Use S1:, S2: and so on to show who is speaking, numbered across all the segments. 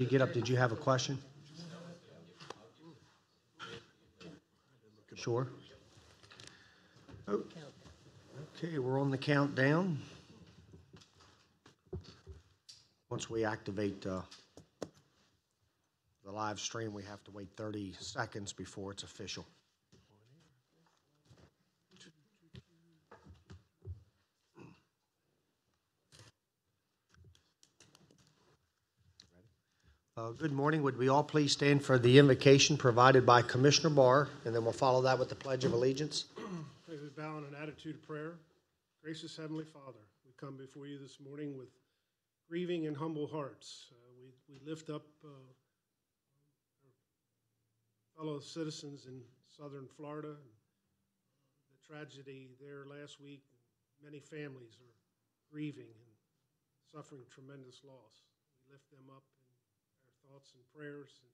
S1: You get up, did you have a question? Sure. Oh, okay, we're on the countdown. Once we activate the live stream, we have to wait 30 seconds before it's official. Good morning. Would we all please stand for the invocation provided by Commissioner Barr, and then we'll follow that with the Pledge of Allegiance.
S2: We bow in an attitude of prayer. Gracious Heavenly Father, we come before you this morning with grieving and humble hearts. We lift up our fellow citizens in southern Florida. The tragedy there last week, many families are grieving and suffering tremendous loss. We lift them up thoughts and prayers, and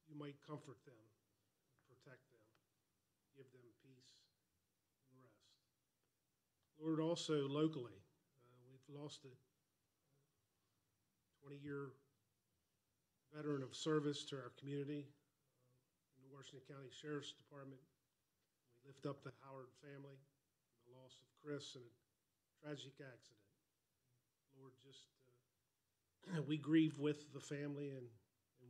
S2: you might comfort them, protect them, give them peace and rest. Lord, also locally, we've lost a 20-year veteran of service to our community in the Washington County Sheriff's Department. We lift up the Howard family, the loss of Chris in a tragic accident. Lord, just we grieve with the family and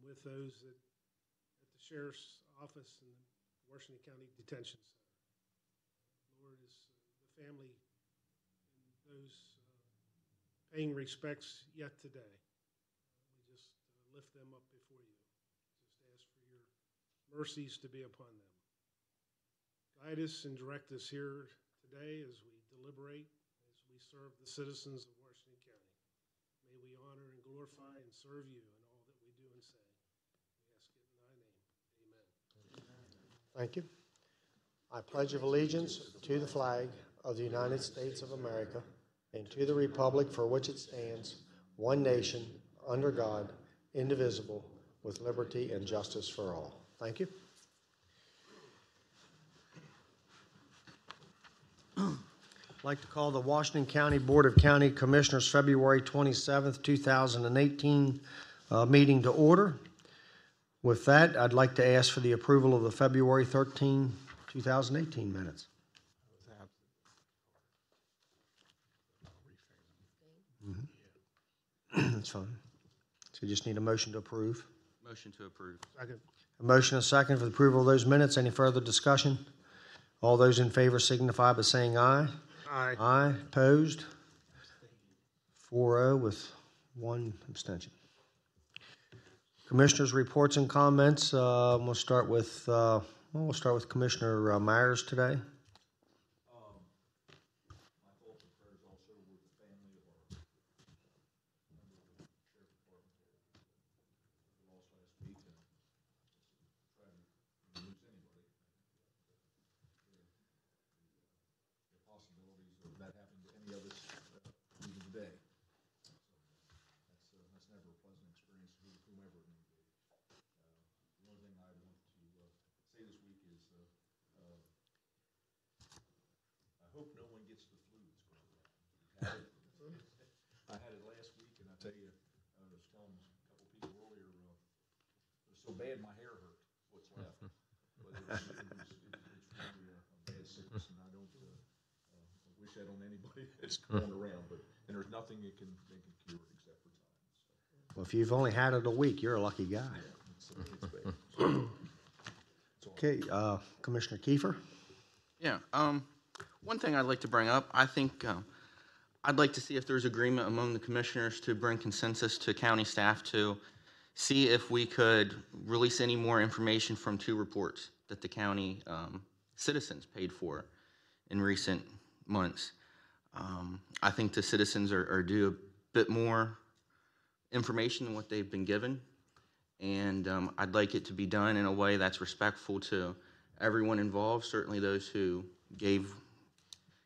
S2: with those at the Sheriff's Office and the Washington County Detention Center. Lord, as the family and those paying respects yet today, we just lift them up before you. Just ask for your mercies to be upon them. Guide us and direct us here today as we deliberate, as we serve the citizens of Washington County. May we honor and glorify and serve you in all that we do and say. We ask it in thy name. Amen.
S1: Thank you. I pledge of allegiance to the flag of the United States of America and to the republic for which it stands, one nation, under God, indivisible, with liberty and justice for all. Thank you. I'd like to call the Washington County Board of County Commissioners February 27th, 2018 meeting to order. With that, I'd like to ask for the approval of the February 13, 2018 minutes. That's fine. So you just need a motion to approve.
S3: Motion to approve.
S2: Second.
S1: A motion and a second for the approval of those minutes. Any further discussion? All those in favor signify by saying aye.
S2: Aye.
S1: Aye. Opposed? 4-0 with one abstention. Commissioners' reports and comments. We'll start with Commissioner Myers today.
S4: My thoughts and prayers also with the family of our Sheriff Department who lost last week, and tragic to lose anybody. The possibilities of that happening to any of us even today. So that's never a pleasant experience for whomever it may be. The only thing I want to say this week is I hope no one gets the flu that's going around. I had it last week, and I tell you, I was telling a couple people earlier, it was so bad my hair hurt, what's left. But it's really a bad sickness, and I don't wish that on anybody that's going around. And there's nothing they can cure it except for time. So.
S1: Well, if you've only had it a week, you're a lucky guy.
S4: Yeah, it's bad.
S1: Okay, Commissioner Kiefer.
S3: Yeah. One thing I'd like to bring up, I think I'd like to see if there's agreement among the commissioners to bring consensus to county staff to see if we could release any more information from 2 reports that the county citizens paid for in recent months. I think the citizens are due a bit more information than what they've been given, and I'd like it to be done in a way that's respectful to everyone involved, certainly those who gave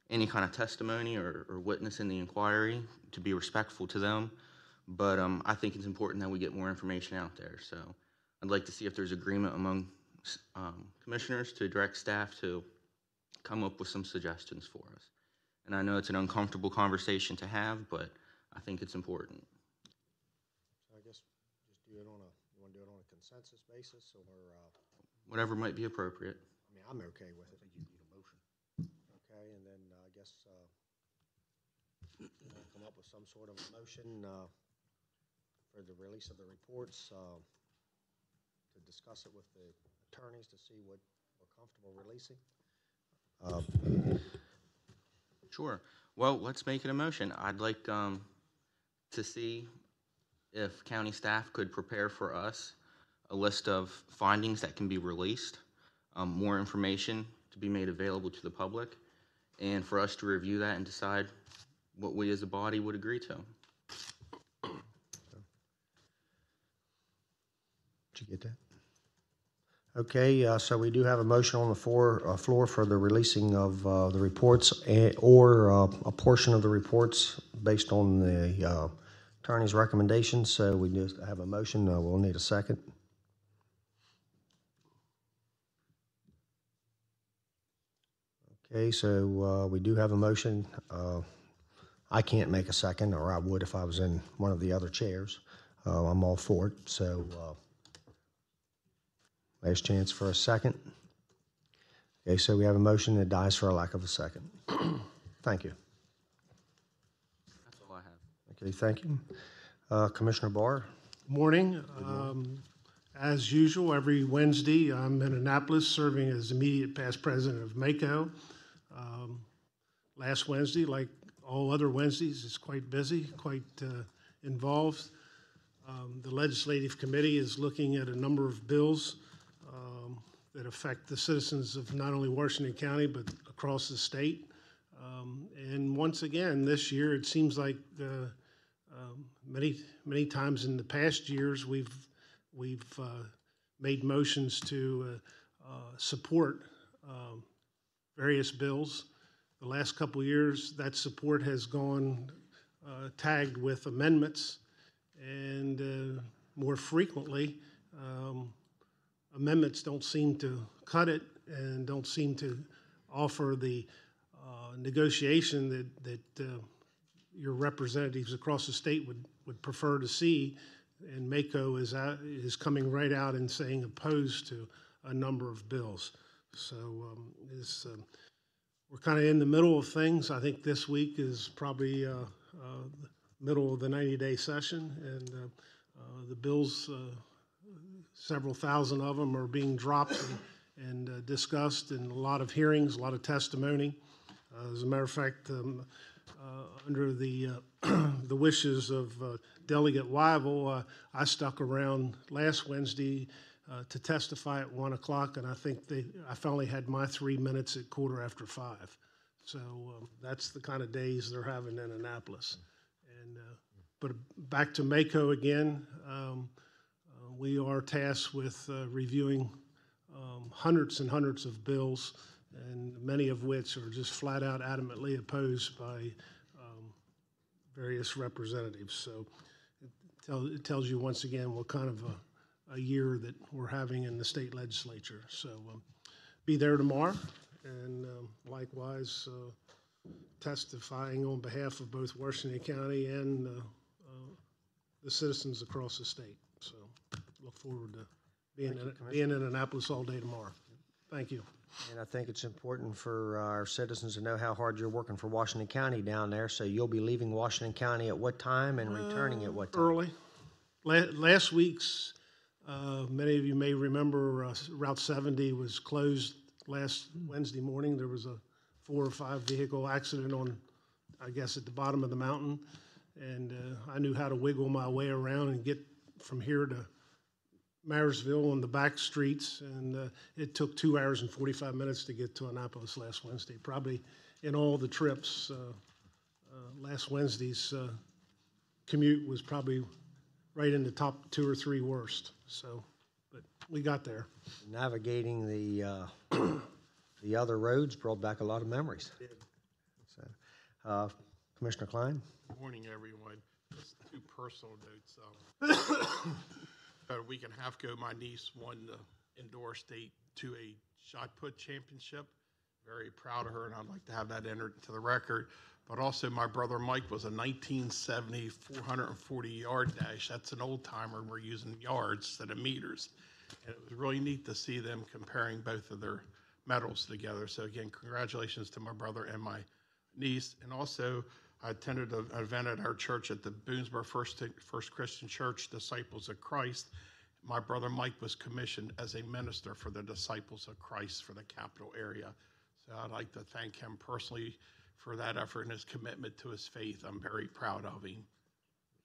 S3: any kind of testimony or witness in the inquiry, to be respectful to them. But I think it's important that we get more information out there. So I'd like to see if there's agreement among commissioners to direct staff to come up with some suggestions for us. And I know it's an uncomfortable conversation to have, but I think it's important.
S1: guess just do it on a, you want to do it on a consensus basis, or,
S3: Whatever might be appropriate.
S1: I mean, I'm okay with it. You need a motion. Okay, and then I guess we'll come up with some sort of a motion for the release of the reports, to discuss it with the attorneys to see what we're comfortable releasing.
S3: Sure. Well, let's make it a motion. I'd like to see if county staff could prepare for us a list of findings that can be released, more information to be made available to the public, and for us to review that and decide what we as a body would agree to.
S1: Did you get that? Okay, so we do have a motion on the floor for the releasing of the reports or a portion of the reports based on the attorney's recommendations. So we just have a motion. We'll need a second. Okay, so we do have a motion. I can't make a second, or I would if I was in one of the other chairs. I'm all for it. So last chance for a second. Okay, so we have a motion that dies for a lack of a second. Thank you.
S3: That's all I have.
S1: Okay, thank you. Commissioner Barr?
S2: Morning. As usual, every Wednesday, I'm in Annapolis serving as immediate past president of MACO. Last Wednesday, like all other Wednesdays, is quite busy, quite involved. The legislative committee is looking at a number of bills that affect the citizens of not only Washington County, but across the state. And once again, this year, it seems like many times in the past years, we've made motions to support various bills. The last couple of years, that support has gone tagged with amendments, and more frequently, amendments don't seem to cut it and don't seem to offer the negotiation that your representatives across the state would prefer to see. And MACO is coming right out and saying opposed to a number of bills. So we're kind of in the middle of things. I think this week is probably the middle of the 90-day session, and the bills, several thousand of them are being dropped and discussed, and a lot of hearings, a lot of testimony. As a matter of fact, under the the wishes of Delegate Wyville, I stuck around last Wednesday to testify at 1 o'clock, and I think I finally had my 3 minutes at 5:15. So that's the kind of days they're having in Annapolis. And but back to MACO again. We are tasked with reviewing hundreds and hundreds of bills, and many of which are just flat out adamantly opposed by various representatives. So it tells you once again what kind of a year that we're having in the state legislature. So be there tomorrow, and likewise testifying on behalf of both Washington County and the citizens across the state. So look forward to being in Annapolis all day tomorrow. Thank you.
S1: And I think it's important for our citizens to know how hard you're working for Washington County down there. So you'll be leaving Washington County at what time and returning at what time?
S2: Early. Last week's, many of you may remember, Route 70 was closed last Wednesday morning. There was a 4 or 5 vehicle accident on, I guess, at the bottom of the mountain. And I knew how to wiggle my way around and get from here to Marysville on the back streets, and it took 2 hours and 45 minutes to get to Annapolis last Wednesday. Probably in all the trips, last Wednesday's commute was probably right in the top 2 or 3 worst. So, but we got there.
S1: Navigating the other roads brought back a lot of memories. So, Commissioner Klein?
S5: Good morning, everyone. Just 2 personal notes. About a week and a half ago, my niece won the indoor state 2A shot put championship. Very proud of her, and I'd like to have that entered into the record. but also my brother Mike was a 1970 440-yard dash. That's an old timer. We're using yards instead of meters. And it was really neat to see them comparing both of their medals together. So again, congratulations to my brother and my niece. And also, I attended an event at our church at the Boonesboro First Christian Church, Disciples of Christ. My brother Mike was commissioned as a minister for the Disciples of Christ for the capital area. So I'd like to thank him personally for that effort and his commitment to his faith. I'm very proud of him.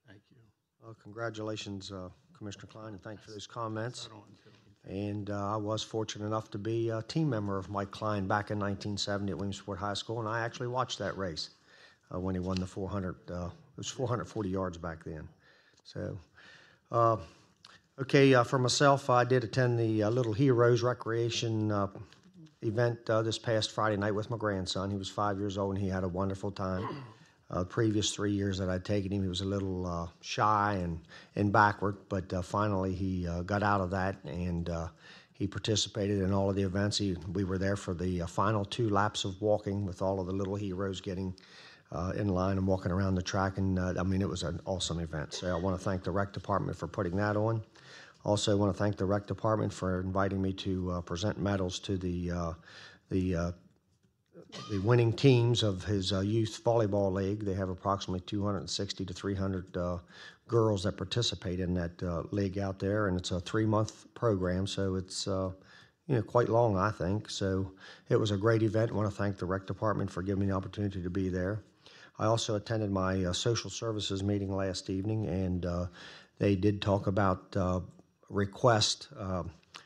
S5: Thank you.
S1: Well, congratulations, Commissioner Klein, and thank you for those comments.
S5: Right on to him.
S1: And I was fortunate enough to be a team member of Mike Klein back in 1970 at Williamsport High School, and I actually watched that race when he won the 400. It was 440 yards back then. So, okay, for myself, I did attend the Little Heroes Recreation event this past Friday night with my grandson. He was 5 years old, and he had a wonderful time. Previous 3 years that I'd taken him, he was a little shy and backward, but finally he got out of that, and he participated in all of the events. We were there for the final 2 laps of walking with all of the little heroes getting in line and walking around the track, and I mean, it was an awesome event. So I want to thank the rec department for putting that on. Also want to thank the rec department for inviting me to present medals to the winning teams of his youth volleyball league. They have approximately 260 to 300 girls that participate in that league out there, and it's a 3-month program, so it's quite long, I think. So it was a great event. I want to thank the rec department for giving me the opportunity to be there. I also attended my social services meeting last evening, and they did talk about requests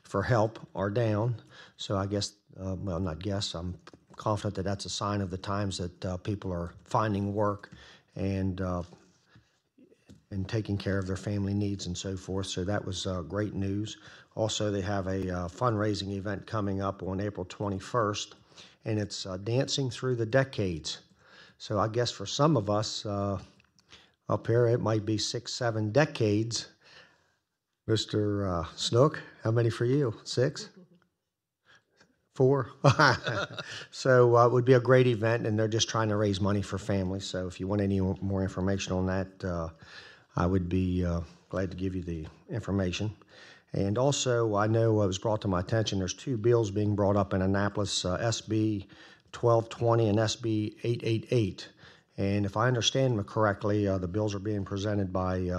S1: for help are down. So I guess, well, not guess, I'm confident that that's a sign of the times that people are finding work and taking care of their family needs and so forth. So that was great news. Also, they have a fundraising event coming up on April 21st, and it's Dancing Through the Decades. So I guess for some of us up here, it might be 6, 7 decades. Mr. Snook, how many for you? 6? 4? So it would be a great event, and they're just trying to raise money for families. So if you want any more information on that, I would be glad to give you the information. And also, I know it was brought to my attention, there's 2 bills being brought up in Annapolis, SB 1220 and SB 888. And if I understand them correctly, the bills are being presented by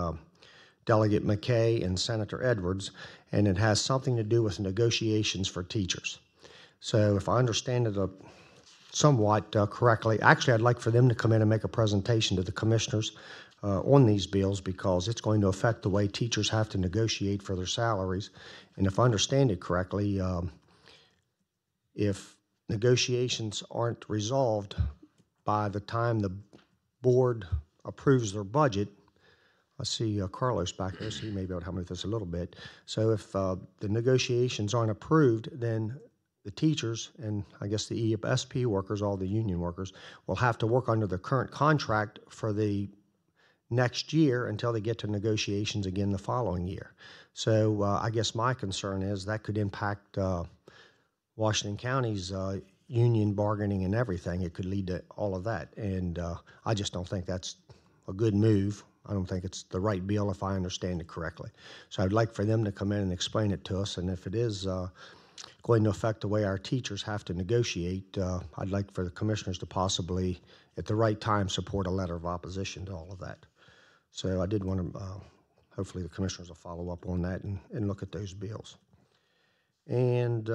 S1: Delegate McKay and Senator Edwards, and it has something to do with negotiations for teachers. So if I understand it somewhat correctly, actually I'd like for them to come in and make a presentation to the commissioners on these bills, because it's going to affect the way teachers have to negotiate for their salaries. And if I understand it correctly, if negotiations aren't resolved by the time the board approves their budget, I see Carlos back there, so he may be able to help me with this a little bit. So if the negotiations aren't approved, then the teachers and I guess the ESP workers, all the union workers, will have to work under the current contract for the next year until they get to negotiations again the following year. So I guess my concern is that could impact Washington County's union bargaining and everything. It could lead to all of that, and I just don't think that's a good move. I don't think it's the right bill if I understand it correctly. So I'd like for them to come in and explain it to us, and if it is going to affect the way our teachers have to negotiate, I'd like for the commissioners to possibly, at the right time, support a letter of opposition to all of that. So I did want to, hopefully the commissioners will follow up on that and look at those bills. And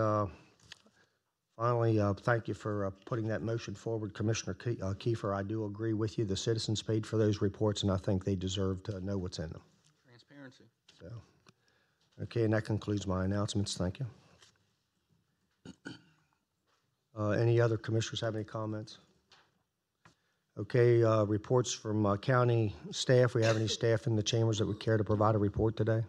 S1: finally, thank you for putting that motion forward, Commissioner Kiefer. I do agree with you. The citizens paid for those reports, and I think they deserve to know what's in them.
S3: Transparency.
S1: So, okay, and that concludes my announcements. Thank you. Any other commissioners have any comments? Okay, reports from county staff. We have any staff in the chambers that would care to provide a report today?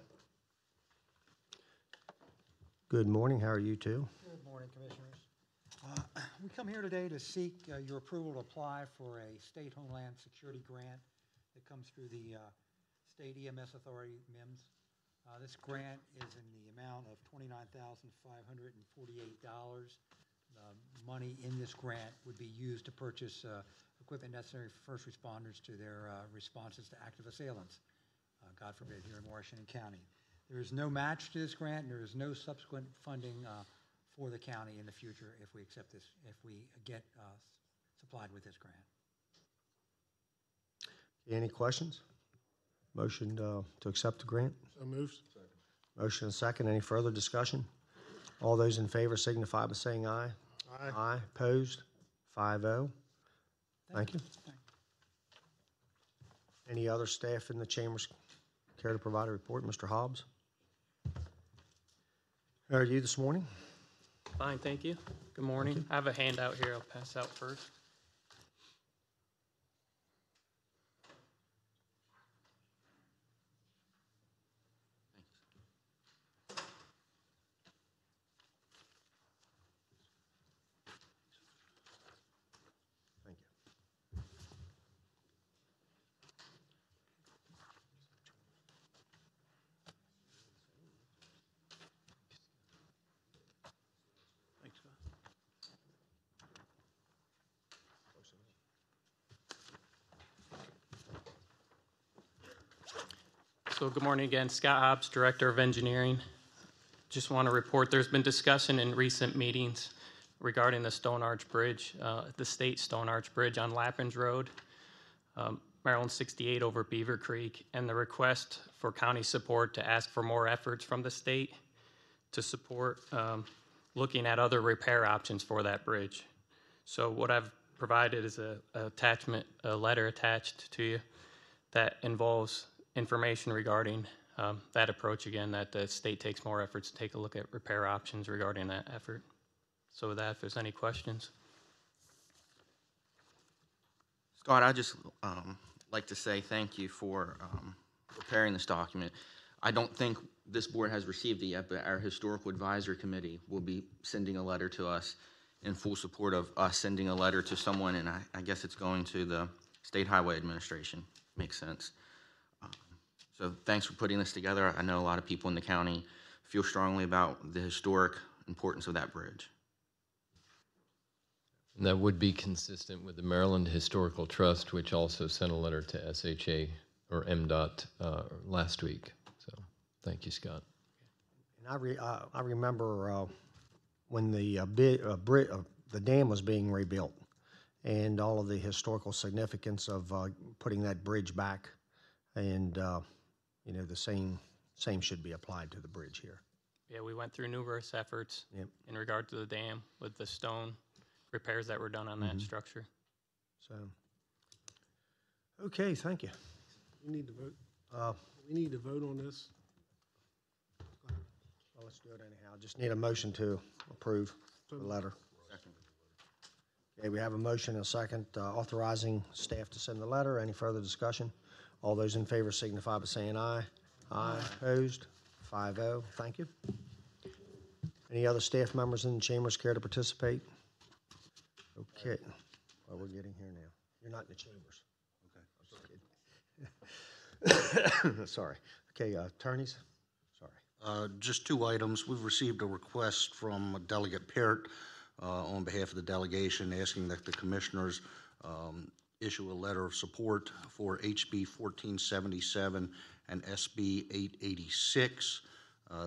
S1: Good morning. How are you two?
S6: Good morning, Commissioners. We come here today to seek your approval to apply for a state homeland security grant that comes through the State EMS Authority, MIMS. This grant is in the amount of $29,548. Money in this grant would be used to purchase equipment necessary for first responders to their responses to active assailants, God forbid, here in Washington County. There is no match to this grant, and there is no subsequent funding for the county in the future if we accept this, if we get supplied with this grant.
S1: Any questions? Motion to accept the grant?
S2: So moved.
S1: Motion and second. Any further discussion? All those in favor signify by saying aye.
S2: Aye.
S1: Aye. Opposed? 5-0. Thank you. Any other staff in the chambers care to provide a report? Mr. Hobbs? How are you this morning?
S7: Fine, thank you. Good morning. I have a handout here I'll pass out first.
S1: Thank you.
S5: Thanks, Scott.
S7: So good morning again. Scott Hobbs, Director of Engineering. Just want to report there's been discussion in recent meetings regarding the Stone Arch Bridge, the state Stone Arch Bridge on Lappins Road, Maryland 68 over Beaver Creek, and the request for county support to ask for more efforts from the state to support looking at other repair options for that bridge. So what I've provided is a letter attached to you that involves information regarding that approach again, that the state takes more efforts to take a look at repair options regarding that effort. So with that, if there's any questions.
S3: Scott, I just like to say thank you for preparing this document. I don't think this board has received it yet, but our Historical Advisory Committee will be sending a letter to us in full support of us sending a letter to someone, and I guess it's going to the State Highway Administration. Makes sense. So thanks for putting this together. I know a lot of people in the county feel strongly about the historic importance of that bridge.
S8: And that would be consistent with the Maryland Historical Trust, which also sent a letter to SHA or MDOT last week. So thank you, Scott.
S1: And I remember when the dam was being rebuilt and all of the historical significance of putting that bridge back, and you know, the same should be applied to the bridge here.
S7: Yeah, we went through numerous efforts
S1: Yep.
S7: in regard to the dam with the stone repairs that were done on that structure.
S1: So, okay, thank you.
S2: We need to vote. We need to vote on this.
S1: Well, let's do it anyhow. Just need a motion to approve the letter. Okay, we have a motion and a second authorizing staff to send the letter. Any further discussion? All those in favor signify by saying aye. Aye. Opposed? 5-0. Thank you. Any other staff members in the chambers care to participate? Okay. Well, we're getting here now. You're not in the chambers. Okay. I'm just kidding. Sorry. Okay, attorneys? Sorry.
S9: Just two items. We've received a request from Delegate Parrott on behalf of the delegation asking that the commissioners issue a letter of support for HB 1477 and SB 886.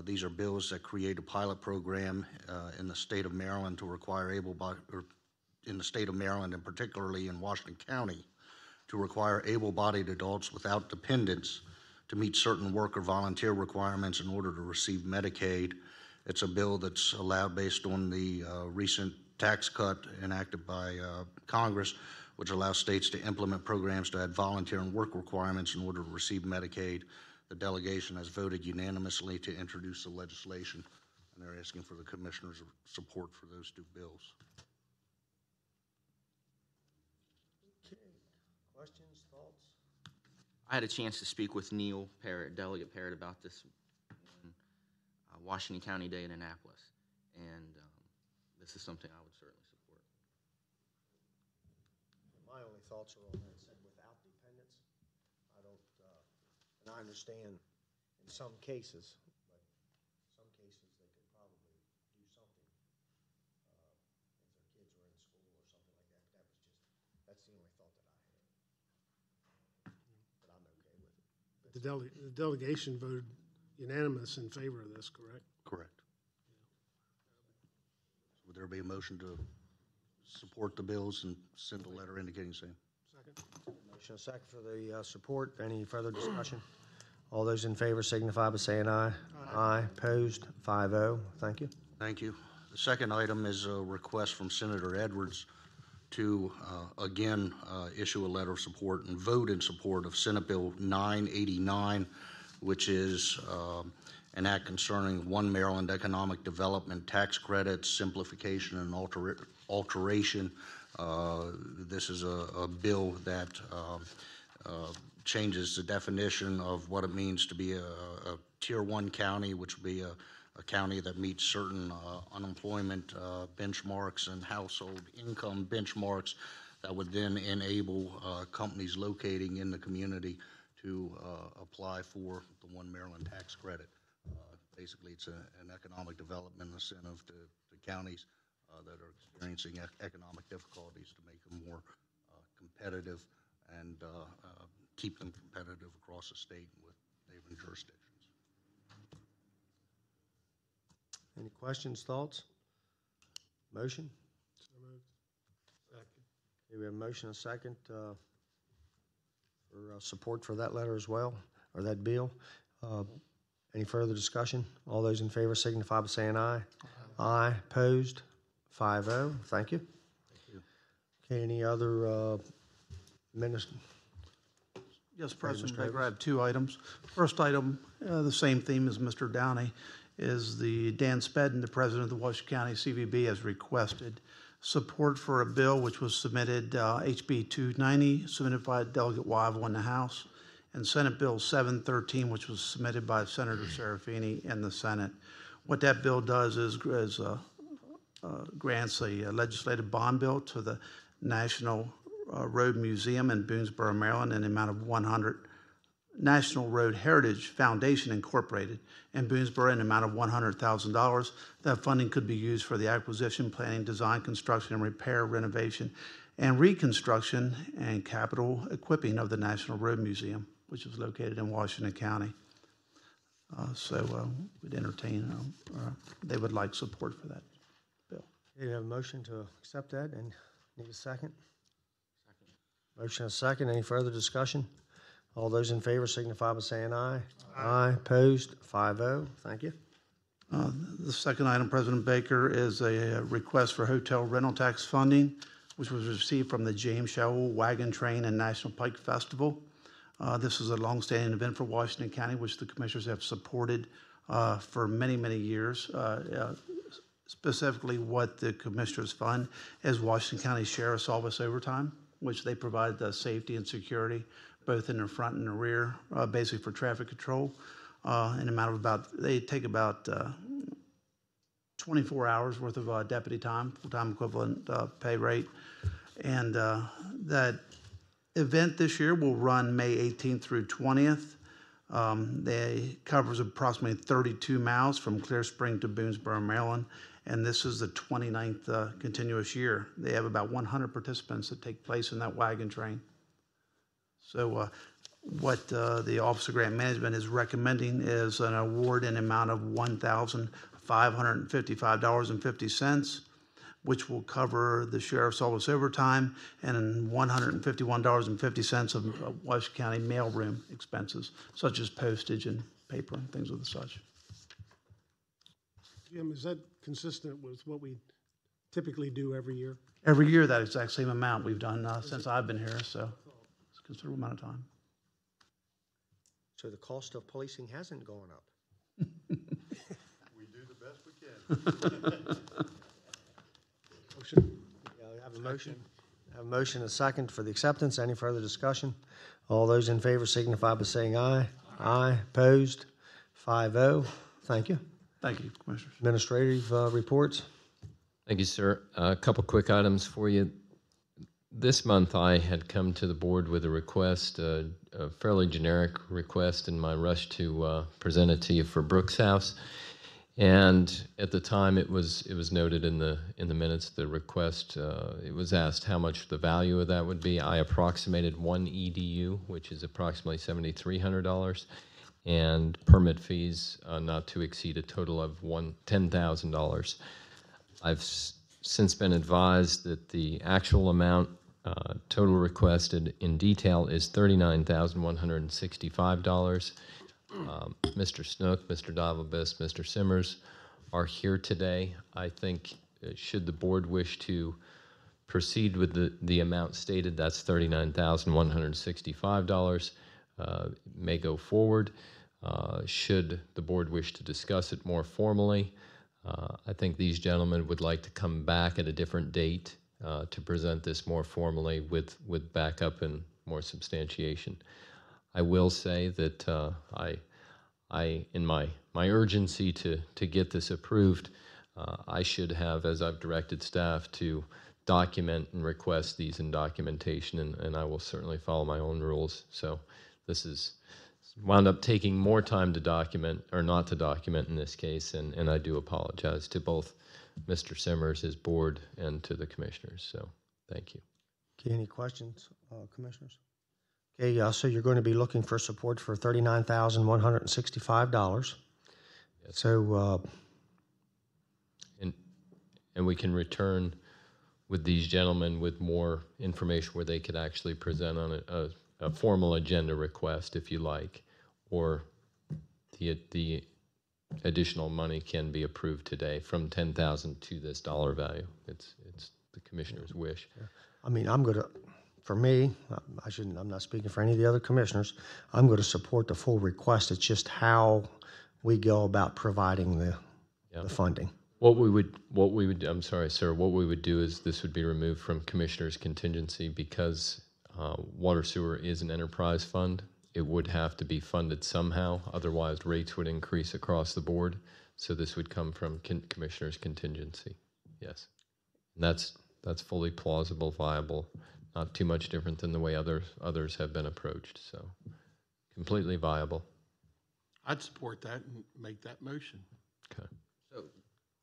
S9: These are bills that create a pilot program in the state of Maryland to require in the state of Maryland and particularly in Washington County to require able-bodied adults without dependents to meet certain work or volunteer requirements in order to receive Medicaid. It's a bill that's allowed based on the recent tax cut enacted by Congress, which allows states to implement programs to add volunteer and work requirements in order to receive Medicaid. The delegation has voted unanimously to introduce the legislation, and they're asking for the commissioners' support for those two bills.
S1: Okay. Questions, thoughts?
S3: I had a chance to speak with Neil Parrott, Delegate Parrott, about this on Washington County Day in Annapolis, and this is something I would certainly support.
S1: My only thoughts are on that said without dependents. I don't, and I understand in some cases, but some cases they could probably do something if their kids are in school or something like that. That's the only thought that
S2: The delegation voted unanimous in favor of this, correct?
S9: Correct. Would there be a motion to support the bills and send a letter indicating same?
S2: Second.
S1: Motion and second for the support. Any further discussion? All those in favor signify by saying aye. Aye. Opposed? 5-0. Thank you.
S9: Thank you. The second item is a request from Senator Edwards to, again, issue a letter of support and vote in support of Senate Bill 989, which is an act concerning One Maryland Economic Development Tax Credit Simplification and Alteration. This is a bill that changes the definition of what it means to be a Tier 1 county, which would be a county that meets certain unemployment benchmarks and household income benchmarks that would then enable companies locating in the community to apply for the One Maryland tax credit. Basically, it's an economic development incentive to counties that are experiencing economic difficulties to make them more competitive and keep them competitive across the state and with neighboring jurisdictions.
S1: Any questions, thoughts? Motion?
S2: So moved. Second.
S1: Okay, we have a motion and a second for support for that letter as well, or that bill. Any further discussion? All those in favor signify by saying aye. Aye. Opposed? 5-0. Thank you. Okay, any other minutes?
S10: Yes, President Baker, I have two items. First item, the same theme as Mr. Downey, is the Dan Spedden, the President of the Washington County CVB, has requested support for a bill which was submitted, HB 290, submitted by Delegate Wyville in the House, and Senate Bill 713, which was submitted by Senator Serafini in the Senate. What that bill does is grants a legislative bond bill to the National Road Museum in Boonesboro, Maryland, in the amount of 100. National Road Heritage Foundation Incorporated in Boonesboro in the amount of $100,000. That funding could be used for the acquisition, planning, design, construction, and repair, renovation, and reconstruction and capital equipping of the National Road Museum, which is located in Washington County. We'd entertain, they would like support for that bill.
S1: You have a motion to accept that, and need a second? Second. Motion and a second. Any further discussion? All those in favor signify by saying aye. Aye. Opposed? 5-0. Thank you.
S10: The second item, President Baker, is a request for hotel rental tax funding, which was received from the James Showell Wagon Train and National Pike Festival. This is a longstanding event for Washington County, which the commissioners have supported for many, many years. Specifically, what the commissioners fund is Washington County Sheriff's Office overtime, which they provide the safety and security both in the front and the rear, basically for traffic control. In amount of they take about 24 hours worth of deputy time, full-time equivalent pay rate. And that event this year will run May 18th through 20th. They covers approximately 32 miles from Clear Spring to Boonesboro, Maryland. And this is the 29th continuous year. They have about 100 participants that take place in that wagon train. So what the Office of Grant Management is recommending is an award in amount of $1,555.50, which will cover the Sheriff's Office overtime and $151.50 of Washington County mailroom expenses, such as postage and paper and things of the such.
S2: Jim, is that consistent with what we typically do every year?
S10: Every year, that exact same amount we've done since I've been here, so it's a considerable amount of time.
S1: So the cost of policing hasn't gone up.
S4: We do the best we can.
S2: Motion?
S1: Yeah, I have a motion. I have a motion and a second for the acceptance. Any further discussion? All those in favor signify by saying aye. Aye. Opposed? 5-0. Thank you.
S10: Thank you, Commissioners.
S1: Administrative reports.
S8: Thank you, sir. A couple quick items for you. This month, I had come to the board with a request, a fairly generic request in my rush to present it to you for Brooks House. And at the time, it was noted in the minutes, the request, it was asked how much the value of that would be. I approximated 1 EDU, which is approximately $7,300, and permit fees not to exceed a total of $10,000. I've since been advised that the actual amount total requested in detail is $39,165. Mr. Snook, Mr. Davalbis, Mr. Simmers are here today. I think should the board wish to proceed with the amount stated, that's $39,165, may go forward. Should the board wish to discuss it more formally, I think these gentlemen would like to come back at a different date to present this more formally with backup and more substantiation. I will say that I in my urgency to get this approved, I should have, as I've directed staff, to document and request these in documentation, and I will certainly follow my own rules. So this is wound up taking more time to document, or not to document in this case, and I do apologize to both Mr. Simmers, his board, and to the commissioners. So thank you.
S1: Okay, any questions, commissioners? Okay, so you're going to be looking for support for $39,165.
S8: Yes.
S1: So,
S8: and we can return with these gentlemen with more information where they could actually present on a formal agenda request, if you like, or the additional money can be approved today from $10,000 to this dollar value. It's the commissioner's wish.
S1: I mean, for me, I'm not speaking for any of the other commissioners, I'm going to support the full request. It's just how we go about providing the funding.
S8: What we would, I'm sorry, sir, what we would do is this would be removed from commissioner's contingency because water sewer is an enterprise fund. It would have to be funded somehow, otherwise rates would increase across the board. So this would come from commissioner's contingency. Yes, and that's fully plausible, viable, not too much different than the way others have been approached. So completely viable.
S5: I'd support that and make that motion.
S8: Okay.
S3: So,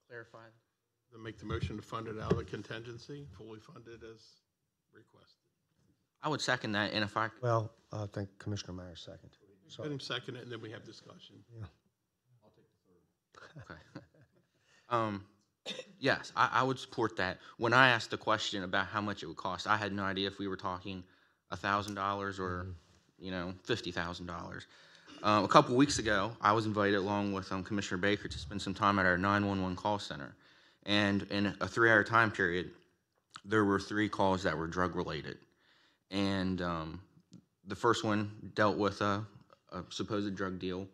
S3: clarify.
S5: Then make the motion to fund it out of the contingency, fully funded as requested.
S3: I would second that, and if I
S1: Well, I think Commissioner Myers second. So,
S5: Let him second it, and then we have discussion.
S3: okay. Yes, I would support that. When I asked the question about how much it would cost, I had no idea if we were talking $1,000 or $50,000. A couple weeks ago, I was invited along with Commissioner Baker to spend some time at our 911 call center, and in a 3-hour time period, there were 3 calls that were drug related, and the first one dealt with a supposed drug deal.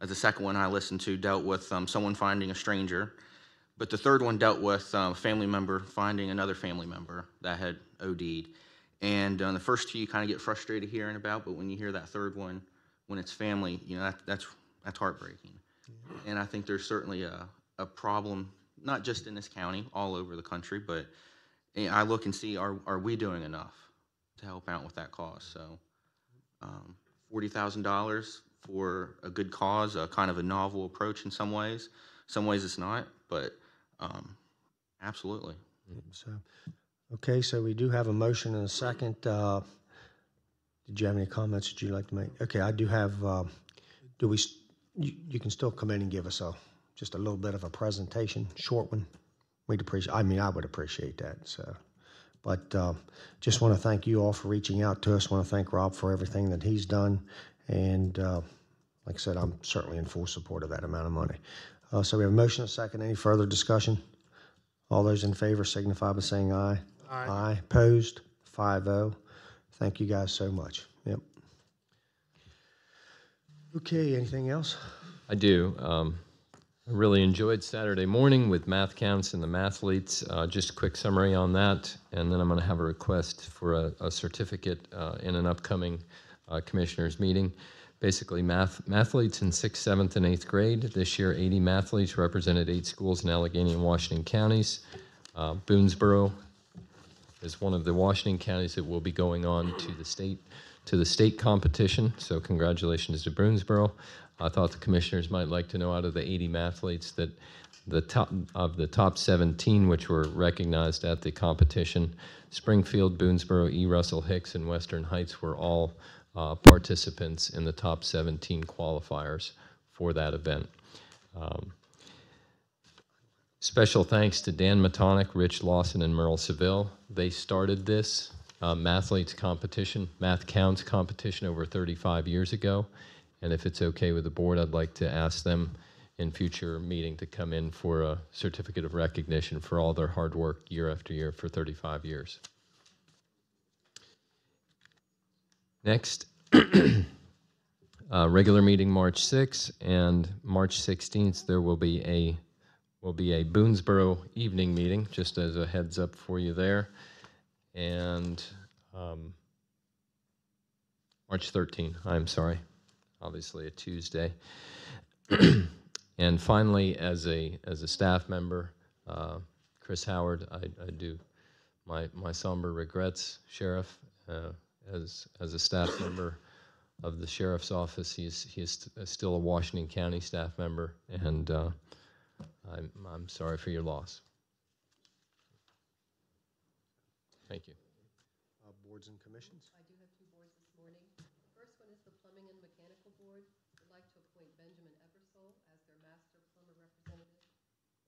S3: The second one I listened to dealt with someone finding a stranger. But the third one dealt with a family member finding another family member that had OD'd. And the first 2 you kind of get frustrated hearing about, but when you hear that third one, when it's family, you know, that's heartbreaking. Yeah. And I think there's certainly a problem, not just in this county, all over the country, but I look and see, are we doing enough to help out with that cause? So $40,000 for a good cause, a kind of a novel approach in some ways. Some ways it's not, but absolutely.
S1: So, okay, so we do have a motion and a second. Did you have any comments that you'd like to make? Okay, I do have. You can still come in and give us just a little bit of a presentation, short one. We'd appreciate. I mean, I would appreciate that. So, but just want to thank you all for reaching out to us. Want to thank Rob for everything that he's done, and like I said, I'm certainly in full support of that amount of money. So we have a motion and a second. Any further discussion? All those in favor signify by saying aye.
S5: Aye.
S1: Aye. Opposed? 5-0. Thank you guys so much. Yep. Okay, anything else?
S8: I do. I really enjoyed Saturday morning with math counts and the mathletes. Just a quick summary on that, and then I'm going to have a request for a certificate in an upcoming commissioners meeting. Basically, mathletes in 6th, 7th, and 8th grade. This year, 80 mathletes represented 8 schools in Allegheny and Washington counties. Boonesboro is one of the Washington counties that will be going on to the state competition. So congratulations to Boonesboro. I thought the commissioners might like to know, out of the 80 mathletes, that the top 17, which were recognized at the competition, Springfield, Boonesboro, E. Russell Hicks, and Western Heights were all participants in the top 17 qualifiers for that event. Special thanks to Dan Matonic, Rich Lawson, and Merle Seville. They started this mathletes competition, Math Counts competition, over 35 years ago. And if it's okay with the board, I'd like to ask them in future meeting to come in for a certificate of recognition for all their hard work year after year for 35 years. Next, regular meeting March 6th, and March 16th there will be a Boonesboro evening meeting, just as a heads up for you there. And March 13th, I'm sorry, obviously a Tuesday. And finally, as a staff member, Chris Howard, I do my somber regrets, Sheriff. As a staff member of the Sheriff's Office, he is still a Washington County staff member, and I'm sorry for your loss. Thank you.
S1: Boards and commissions?
S11: I do have two boards this morning. The first one is the Plumbing and Mechanical Board. I'd like to appoint Benjamin Eversole as their master plumber representative,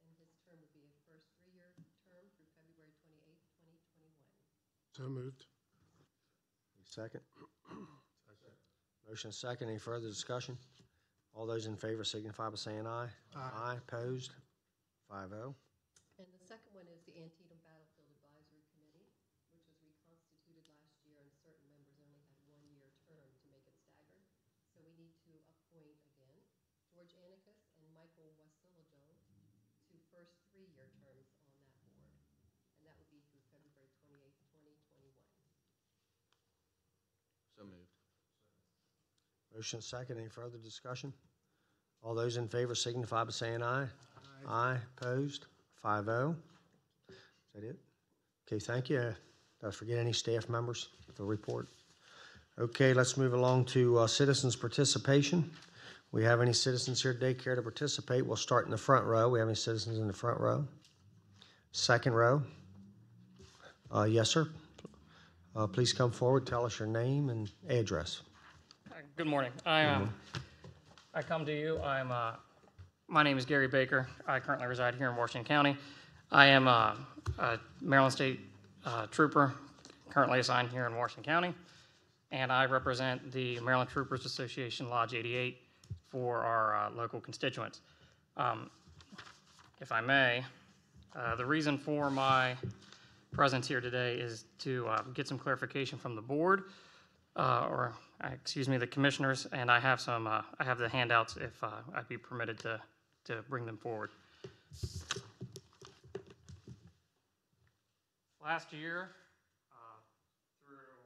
S11: and his term would be a first 3-year term through February 28th, 2021.
S2: So moved.
S1: Second? Motion second. Any further discussion? All those in favor signify by saying aye.
S2: Aye.
S1: Opposed? 5-0.
S11: And the second one is the Antietam Battlefield Advisory Committee, which was reconstituted last year, and certain members only had 1-year term to make it staggered. So we need to appoint again George Annicus and Michael Wasilijo to first 3-year terms on that board, and that would be through February 28th, 2021.
S3: So moved.
S1: Motion second. Any further discussion? All those in favor signify by saying aye. Aye. Opposed? 5-0. Is that it? Okay, thank you. Did I forget any staff members to report? Okay, let's move along to citizens' participation. We have any citizens here today care to participate? We'll start in the front row. We have any citizens in the front row? Second row? Yes, sir. Please come forward, tell us your name and address.
S12: Good morning. I come to you. My name is Gary Baker. I currently reside here in Washington County. I am a Maryland State Trooper, currently assigned here in Washington County, and I represent the Maryland Troopers Association Lodge 88 for our local constituents. If I may, the reason for my presence here today is to get some clarification from the board, the commissioners, and I have the handouts if I'd be permitted to bring them forward. Last year, through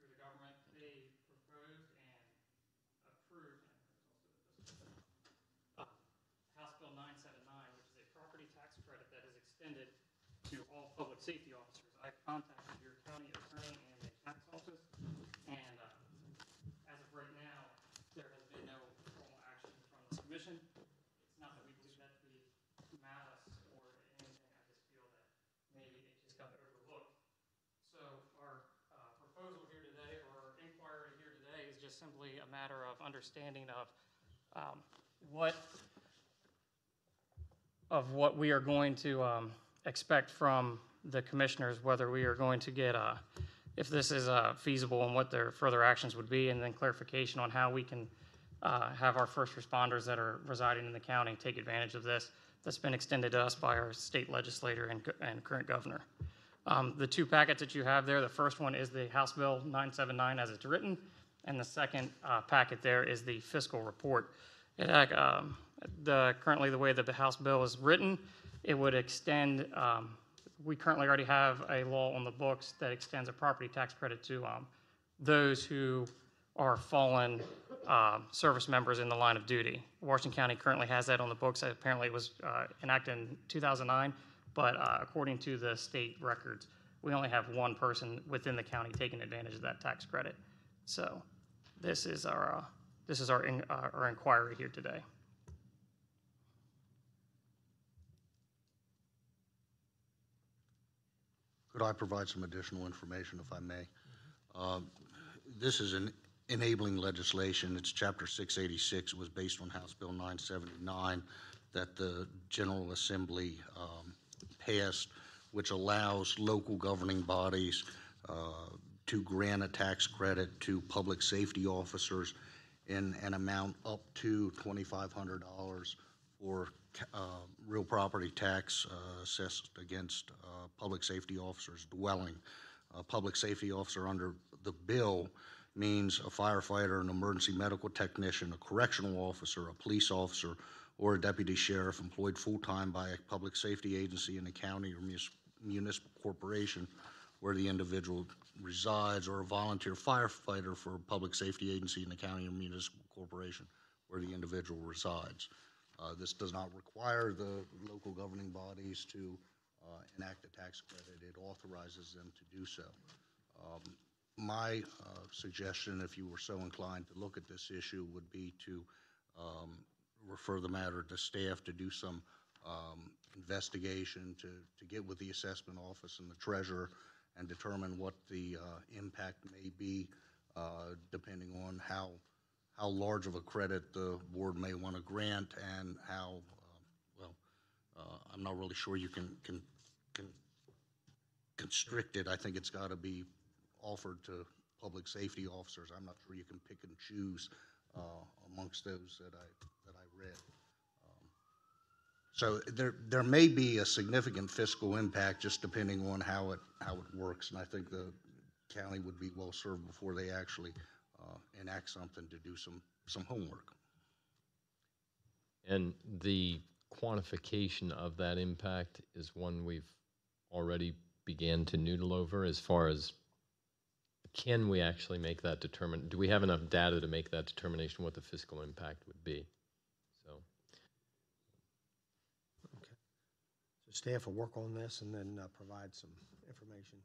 S12: the government, they proposed and approved House Bill 979, which is a property tax credit that is extended to all public safety officers. I contacted your county attorney and the tax office, and as of right now, there has been no formal action from this commission. It's not that we believe that to be malice or anything. I just feel that maybe it just got overlooked. So our proposal here today, or inquiry here today, is just simply a matter of understanding of what we are going to expect from the commissioners, whether we are going to get if this is feasible and what their further actions would be, and then clarification on how we can have our first responders that are residing in the county take advantage of this that's been extended to us by our state legislator and current governor. The two packets that you have there, the first one is the House Bill 979 as it's written, and the second packet there is the fiscal report. Currently the way that the House bill is written, it would extend, we currently already have a law on the books that extends a property tax credit to those who are fallen service members in the line of duty. Washington County currently has that on the books. Apparently it was enacted in 2009, but according to the state records, we only have one person within the county taking advantage of that tax credit. So this is our inquiry here today.
S9: Could I provide some additional information, if I may? This is an enabling legislation. It's Chapter 686. It was based on House Bill 979 that the General Assembly passed, which allows local governing bodies to grant a tax credit to public safety officers in an amount up to $2,500 for real property tax assessed against public safety officers' dwelling. A public safety officer under the bill means a firefighter, an emergency medical technician, a correctional officer, a police officer, or a deputy sheriff employed full-time by a public safety agency in the county or municipal corporation where the individual resides, or a volunteer firefighter for a public safety agency in the county or municipal corporation where the individual resides. This does not require the local governing bodies to enact a tax credit. It authorizes them to do so. My suggestion, if you were so inclined to look at this issue, would be to refer the matter to staff to do some investigation, to get with the assessment office and the treasurer and determine what the impact may be, depending on how large of a credit the board may want to grant and how, I'm not really sure you can constrict it. I think it's got to be offered to public safety officers. I'm not sure you can pick and choose amongst those that I read. So there may be a significant fiscal impact just depending on how it works, and I think the county would be well served before they actually enact something to do some homework.
S8: And the quantification of that impact is one we've already began to noodle over as far as can we actually make that determination? Do we have enough data to make that determination what the fiscal impact would be? So,
S1: Okay. So staff will work on this and then provide some information.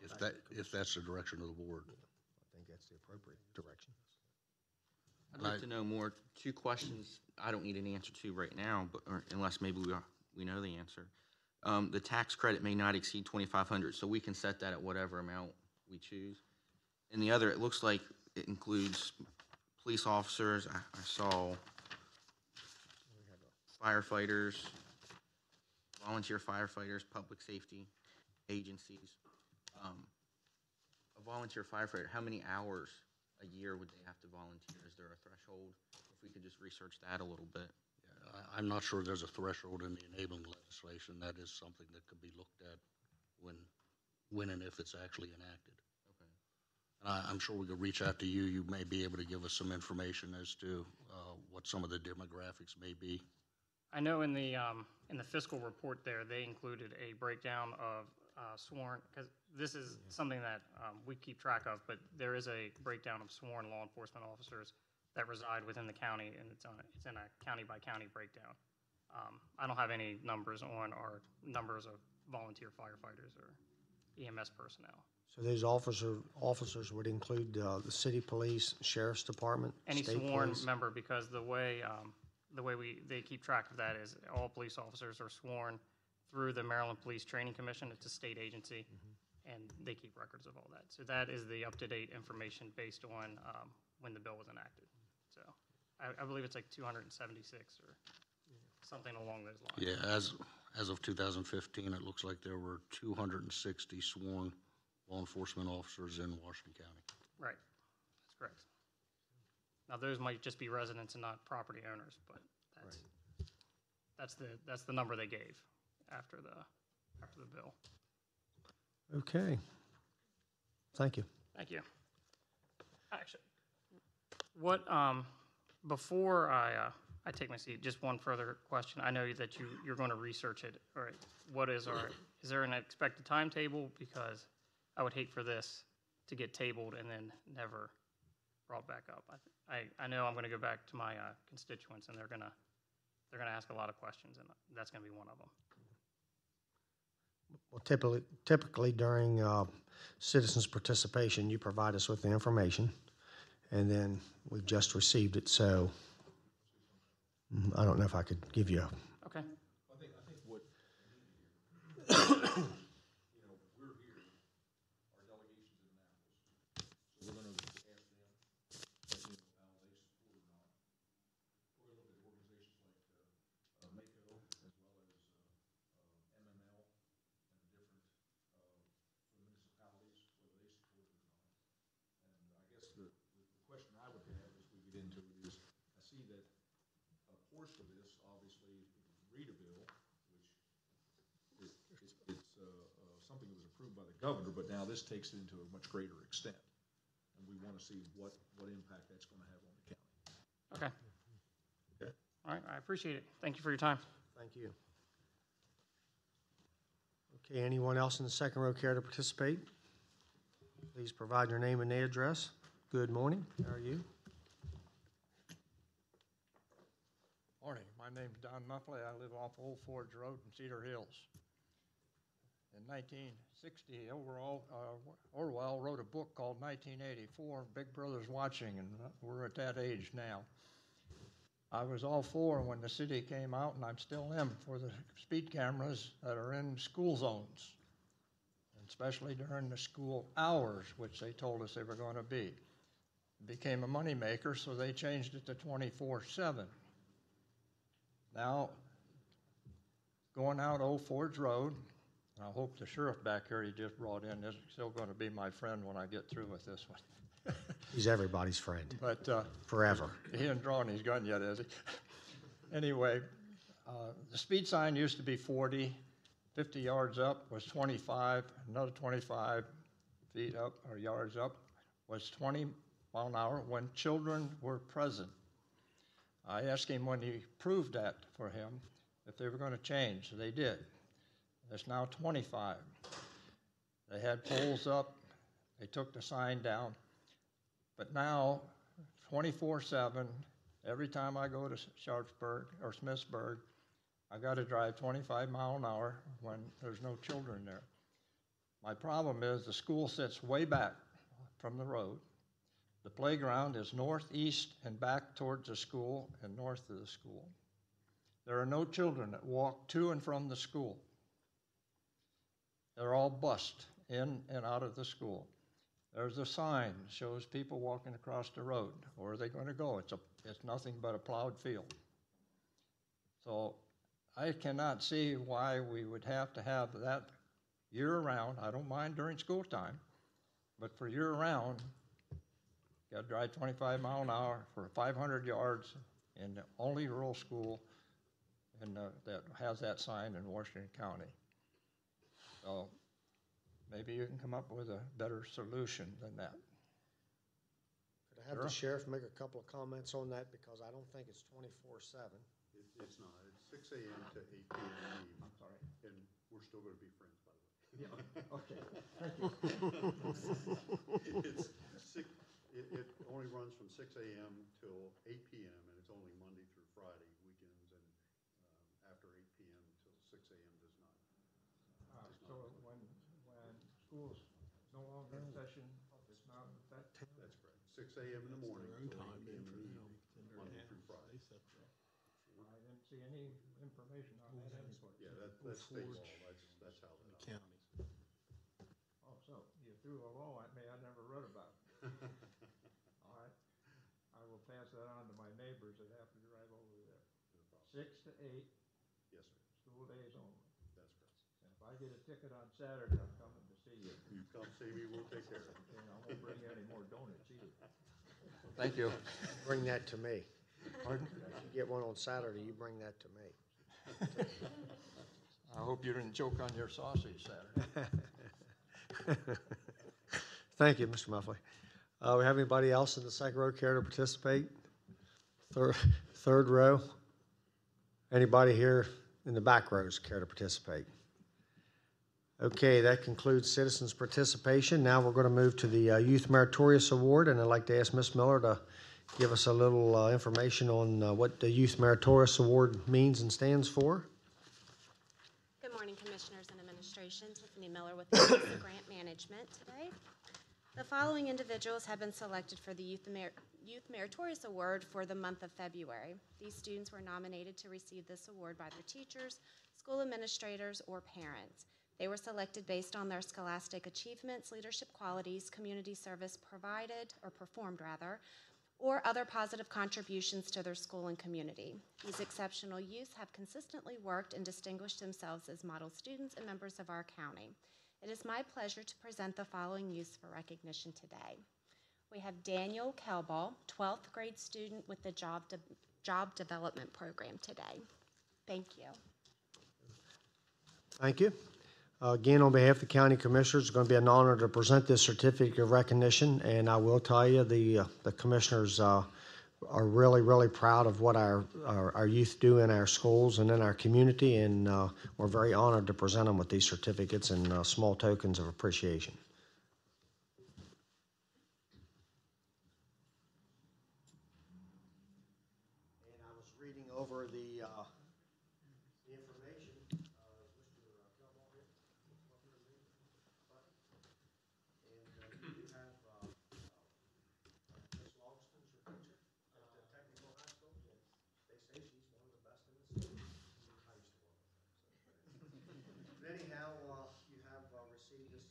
S9: If that's the direction of the board.
S1: I think that's the appropriate direction.
S3: I'd like to know more. 2 questions I don't need an answer to right now, but unless maybe we know the answer. The tax credit may not exceed $2,500, so we can set that at whatever amount we choose. And the other, it looks like it includes police officers. I saw firefighters, volunteer firefighters, public safety agencies. A volunteer firefighter, how many hours a year would they have to volunteer? Is there a threshold? If we could just research that a little bit.
S9: Yeah, I'm not sure there's a threshold in the enabling legislation. That is something that could be looked at when and if it's actually enacted.
S3: Okay.
S9: And I'm sure we could reach out to you. You may be able to give us some information as to what some of the demographics may be.
S12: I know in the fiscal report there, they included a breakdown of sworn, because this is something that we keep track of, but there is a breakdown of sworn law enforcement officers that reside within the county, and it's in a county-by-county breakdown. I don't have any numbers on our numbers of volunteer firefighters or EMS personnel.
S1: So those officers would include the city police, sheriff's department,
S12: Any
S1: state
S12: sworn
S1: police?
S12: member, because the way they keep track of that is all police officers are sworn through the Maryland Police Training Commission. It's a state agency, and they keep records of all that. So that is the up-to-date information based on when the bill was enacted. So I believe it's like 276 or something along those lines.
S9: Yeah, as of 2015, it looks like there were 260 sworn law enforcement officers in Washington County.
S12: Right, that's correct. Now those might just be residents and not property owners, but that's the number they gave after the bill.
S1: Okay. Thank you.
S12: Thank you. Actually, what before I take my seat, just one further question. I know that you're going to research it. All right. Is there an expected timetable? Because I would hate for this to get tabled and then never brought back up. I know I'm going to go back to my constituents, and they're going to ask a lot of questions, and that's going to be one of them.
S1: Well, typically during citizens' participation, you provide us with the information, and then we've just received it, so I don't know if I could give you a
S7: Okay.
S4: I think what we're here, our delegation's in Annapolis, so we're gonna ask them, how they support or not. We're gonna look at organizations like MACO, as well as MML, and the different municipalities, whether they support it or not. And I guess the question I would have as we get into it is, I see that a portion of this, obviously, Rita bill, which it's something that was approved by the governor, but now this takes it into a much greater extent. And we want to see what impact that's going to have on the county.
S7: Okay.
S4: Okay.
S7: All right, I appreciate it. Thank you for your time.
S1: thank you. Okay, anyone else in the second row care to participate? Please provide your name and address. Good morning, how are you?
S13: Morning, my name's Don Muffley. I live off Old Forge Road in Cedar Hills. In 1960, Orwell wrote a book called 1984, Big Brother's Watching, and we're at that age now. I was all for when the city came out, and I still am, for the speed cameras that are in school zones, and especially during the school hours, which they told us they were going to be. It became a moneymaker, so they changed it to 24/7. Now, going out Old Forge Road, I hope the sheriff back here he just brought in is still going to be my friend when I get through with this one.
S1: He's everybody's friend,
S13: But
S1: forever.
S13: he hasn't drawn his gun yet, has he? Anyway, the speed sign used to be 40, 50 yards up was 25, another 25 feet up or yards up was 20 mile an hour when children were present. I asked him when he proved that for him if they were going to change. They did. It's now 25. They had poles up. They took the sign down. But now, 24/7, every time I go to Sharpsburg or Smithsburg, I got to drive 25 mile an hour when there's no children there. My problem is the school sits way back from the road. The playground is northeast and back towards the school and north of the school. There are no children that walk to and from the school. They're all bused in and out of the school. There's a sign that shows people walking across the road. Where are they going to go? It's nothing but a plowed field. So I cannot see why we would have to have that year-round. I don't mind during school time, but for year-round, you got to drive 25 mile an hour for 500 yards in the only rural school that has that sign in Washington County. So maybe you can come up with a better solution than that.
S1: Could I have the sheriff make a couple of comments on that, because I don't think it's 24/7.
S14: It's not. It's 6 a.m. to 8 p.m.
S13: I'm sorry.
S14: And we're still going to be friends, by the way.
S13: Yeah, okay, thank you.
S14: It only runs from 6 a.m. till 8 p.m. and it's only Monday through Friday, weekends, and after 8 p.m. till 6 a.m. does not.
S13: So when school's no longer in session, it's not in effect?
S14: That's correct. 6 a.m. in the morning till 8 p.m. in the evening, Monday through Friday.
S13: I didn't see any information on that anywhere.
S14: Yeah, that's state law. That's how that
S5: County.
S13: Oh, so you threw a law at me I never read about. All right. I will pass that on to my neighbors that have to drive over there. 6 to 8.
S14: Yes, sir.
S13: School days only.
S14: That's correct.
S13: And if I get a ticket on Saturday, I'm coming to see you.
S14: You come see me, we'll take care of it.
S13: And I won't bring you any more donuts either. Thank you.
S1: Bring that to me. Pardon? If you get one on Saturday, you bring that to me.
S13: I hope you didn't choke on your sausage Saturday.
S1: Thank you, Mr. Muffley. We have anybody else in the second row care to participate? Third row? Anybody here in the back rows care to participate? Okay, that concludes citizens' participation. Now we're going to move to the Youth Meritorious Award, and I'd like to ask Ms. Miller to give us a little information on what the Youth Meritorious Award means and stands for.
S15: Good morning, Commissioners and Administration. Tiffany Miller with the Office of Grant Management today. The following individuals have been selected for the Youth Meritorious Award for the month of February. These students were nominated to receive this award by their teachers, school administrators, or parents. They were selected based on their scholastic achievements, leadership qualities, community service provided, or performed rather, or other positive contributions to their school and community. These exceptional youths have consistently worked and distinguished themselves as model students and members of our county. It is my pleasure to present the following youths for recognition today. We have Daniel Kelball, 12th grade student with the Job Development Program today. Thank you.
S1: Thank you. Again, on behalf of the County Commissioners, it's going to be an honor to present this certificate of recognition, and I will tell you the Commissioners are really, really proud of what our youth do in our schools and in our community, and we're very honored to present them with these certificates and small tokens of appreciation. And I was reading over the information. Mr. Kelball here? And you do have Miss Logston's your teacher at the technical high school? Yes. They say she's one of the best in the state. I used to work with her. So. But anyhow, you have received this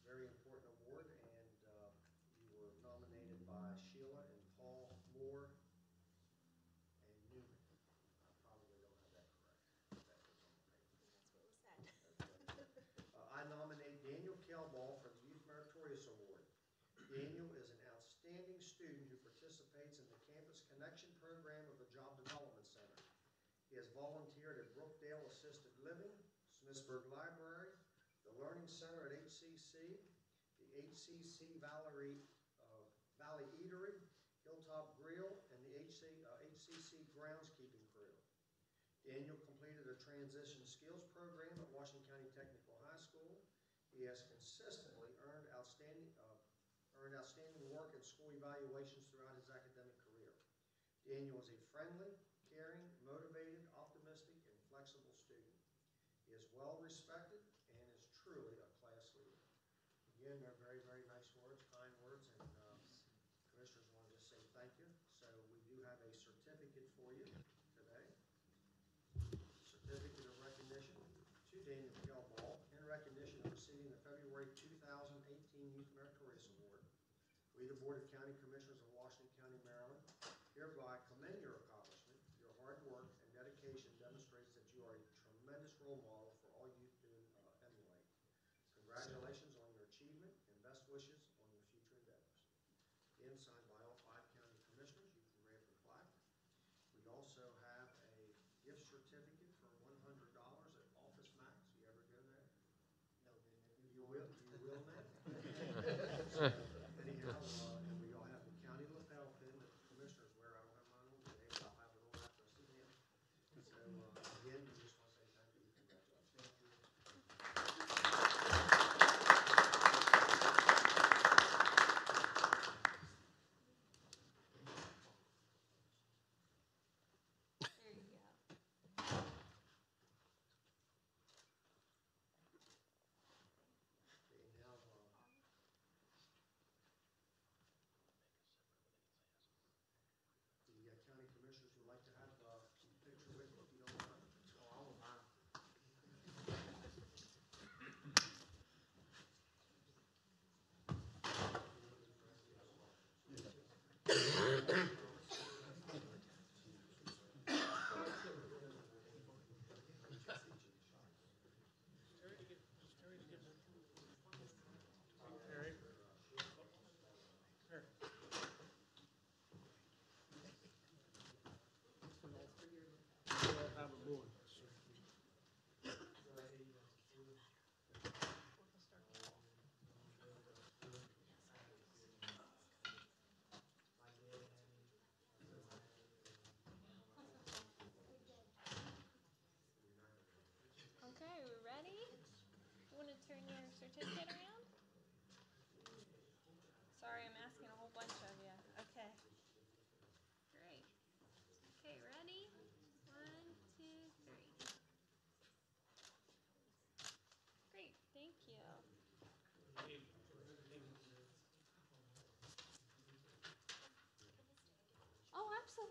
S1: very important award, and you were nominated by Sheila and Paul Moore and Newman. I probably don't have that correct. That was on the paper. That's what was said. I nominate Daniel Kelball for the Youth Meritorious Award. Daniel is an outstanding student who participates in the Campus Connection program of the Job Development Center. He has volunteered at Brookdale Assisted Living, Smithsburg Library, the Learning Center at HCC, the HCC Valley Eatery, Hilltop Grill, and the HCC Groundskeeping Crew. Daniel completed a transition skills program at Washington County Technical High School. He has consistently earned outstanding work in school evaluations throughout his academic career. Daniel is a friendly, caring, motivated, optimistic, and flexible student. He is well respected and is truly a class leader. Again, they're very, very nice words, kind words, and commissioners want to just say thank you. So we do have a certificate for you today. Certificate of recognition to Daniel Kelball in recognition of receiving the February 2018 Youth Meritorious Award. We, the Board of County Commissioners of Washington County, Maryland, hereby commend your accomplishment. Your hard work and dedication demonstrates that you are a tremendous role model for all youth to emulate. Congratulations on your achievement and best wishes on your future endeavors. Again, signed by all 5 county commissioners. You can grab the plaque. We also have a gift certificate for $100 at Office Max. You ever go there? No, you will. You will now. Anyhow, and we all have the county lapel pin that the commissioners wear. I don't have mine on today, but I'll have it on after I sit down. So again, we just want to say thank you and congratulations.
S15: There you go.
S1: Okay, now, the county commissioners would like to have a picture with you, if you don't mind. Oh, I won't mind.
S15: Okay, we ready? You want to turn your certificate around? Sorry, I'm asking a whole bunch of you. Okay. Great. Okay, ready? 1, 2, 3.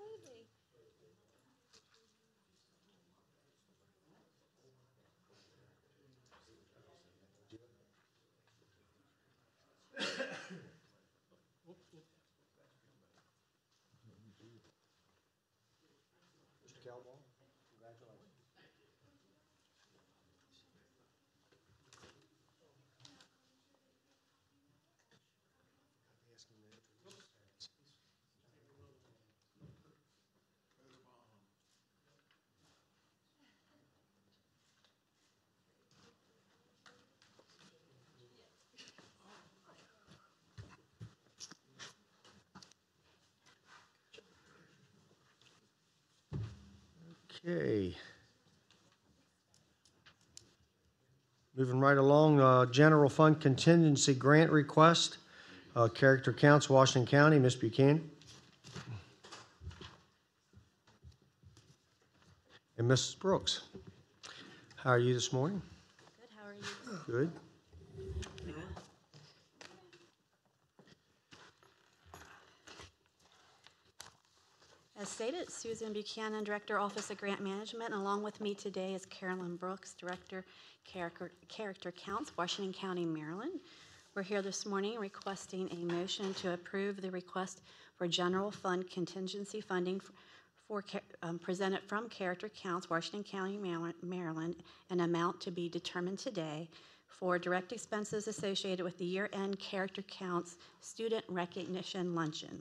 S15: Absolutely.
S1: Mr. Calball, congratulations. Okay. Moving right along, general fund contingency grant request, character counts, Washington County, Ms. Buchanan. And Mrs. Brooks. How are you this morning?
S15: Good, how are you?
S1: Good.
S15: As stated, Susan Buchanan, Director, Office of Grant Management, and along with me today is Carolyn Brooks, Director, Character Counts, Washington County, Maryland. We're here this morning requesting a motion to approve the request for general fund contingency funding presented from Character Counts, Washington County, Maryland, an amount to be determined today for direct expenses associated with the year-end Character Counts Student Recognition Luncheon.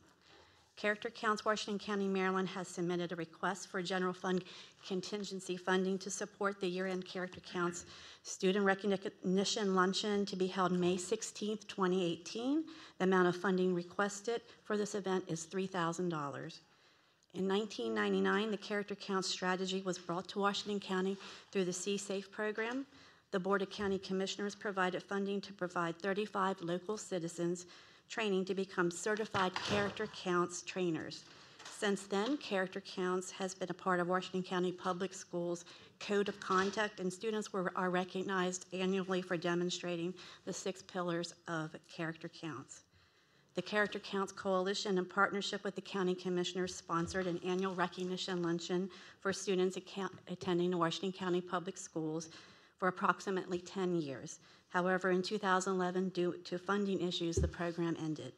S15: Character Counts, Washington County, Maryland has submitted a request for general fund contingency funding to support the year-end Character Counts Student Recognition Luncheon to be held May 16th, 2018. The amount of funding requested for this event is $3,000. In 1999, the Character Counts strategy was brought to Washington County through the C-SAFE program. The Board of County Commissioners provided funding to provide 35 local citizens training to become certified Character Counts trainers. Since then, Character Counts has been a part of Washington County Public Schools Code of Conduct, and students are recognized annually for demonstrating the 6 pillars of Character Counts. The Character Counts Coalition, in partnership with the County Commissioners, sponsored an annual recognition luncheon for students attending the Washington County Public Schools for approximately 10 years. However, in 2011, due to funding issues, the program ended.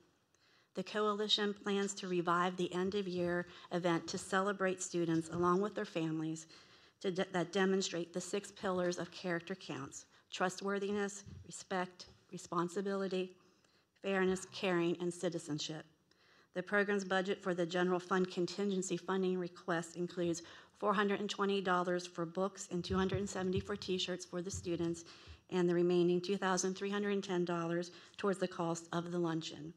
S15: The coalition plans to revive the end-of-year event to celebrate students, along with their families, that demonstrate the 6 pillars of Character Counts: trustworthiness, respect, responsibility, fairness, caring, and citizenship. The program's budget for the general fund contingency funding request includes $420 for books and $270 for T-shirts for the students, and the remaining $2,310 towards the cost of the luncheon.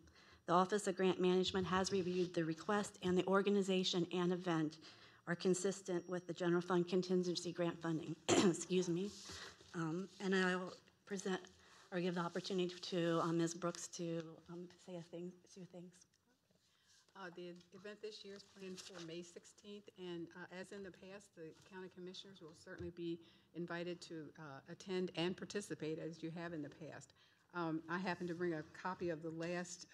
S15: The Office of Grant Management has reviewed the request, and the organization and event are consistent with the general fund contingency grant funding. Excuse me. And I'll present or give the opportunity to Ms. Brooks to say two things.
S16: The event this year is planned for May 16th, and as in the past, the county commissioners will certainly be invited to attend and participate as you have in the past. I happen to bring a copy of the last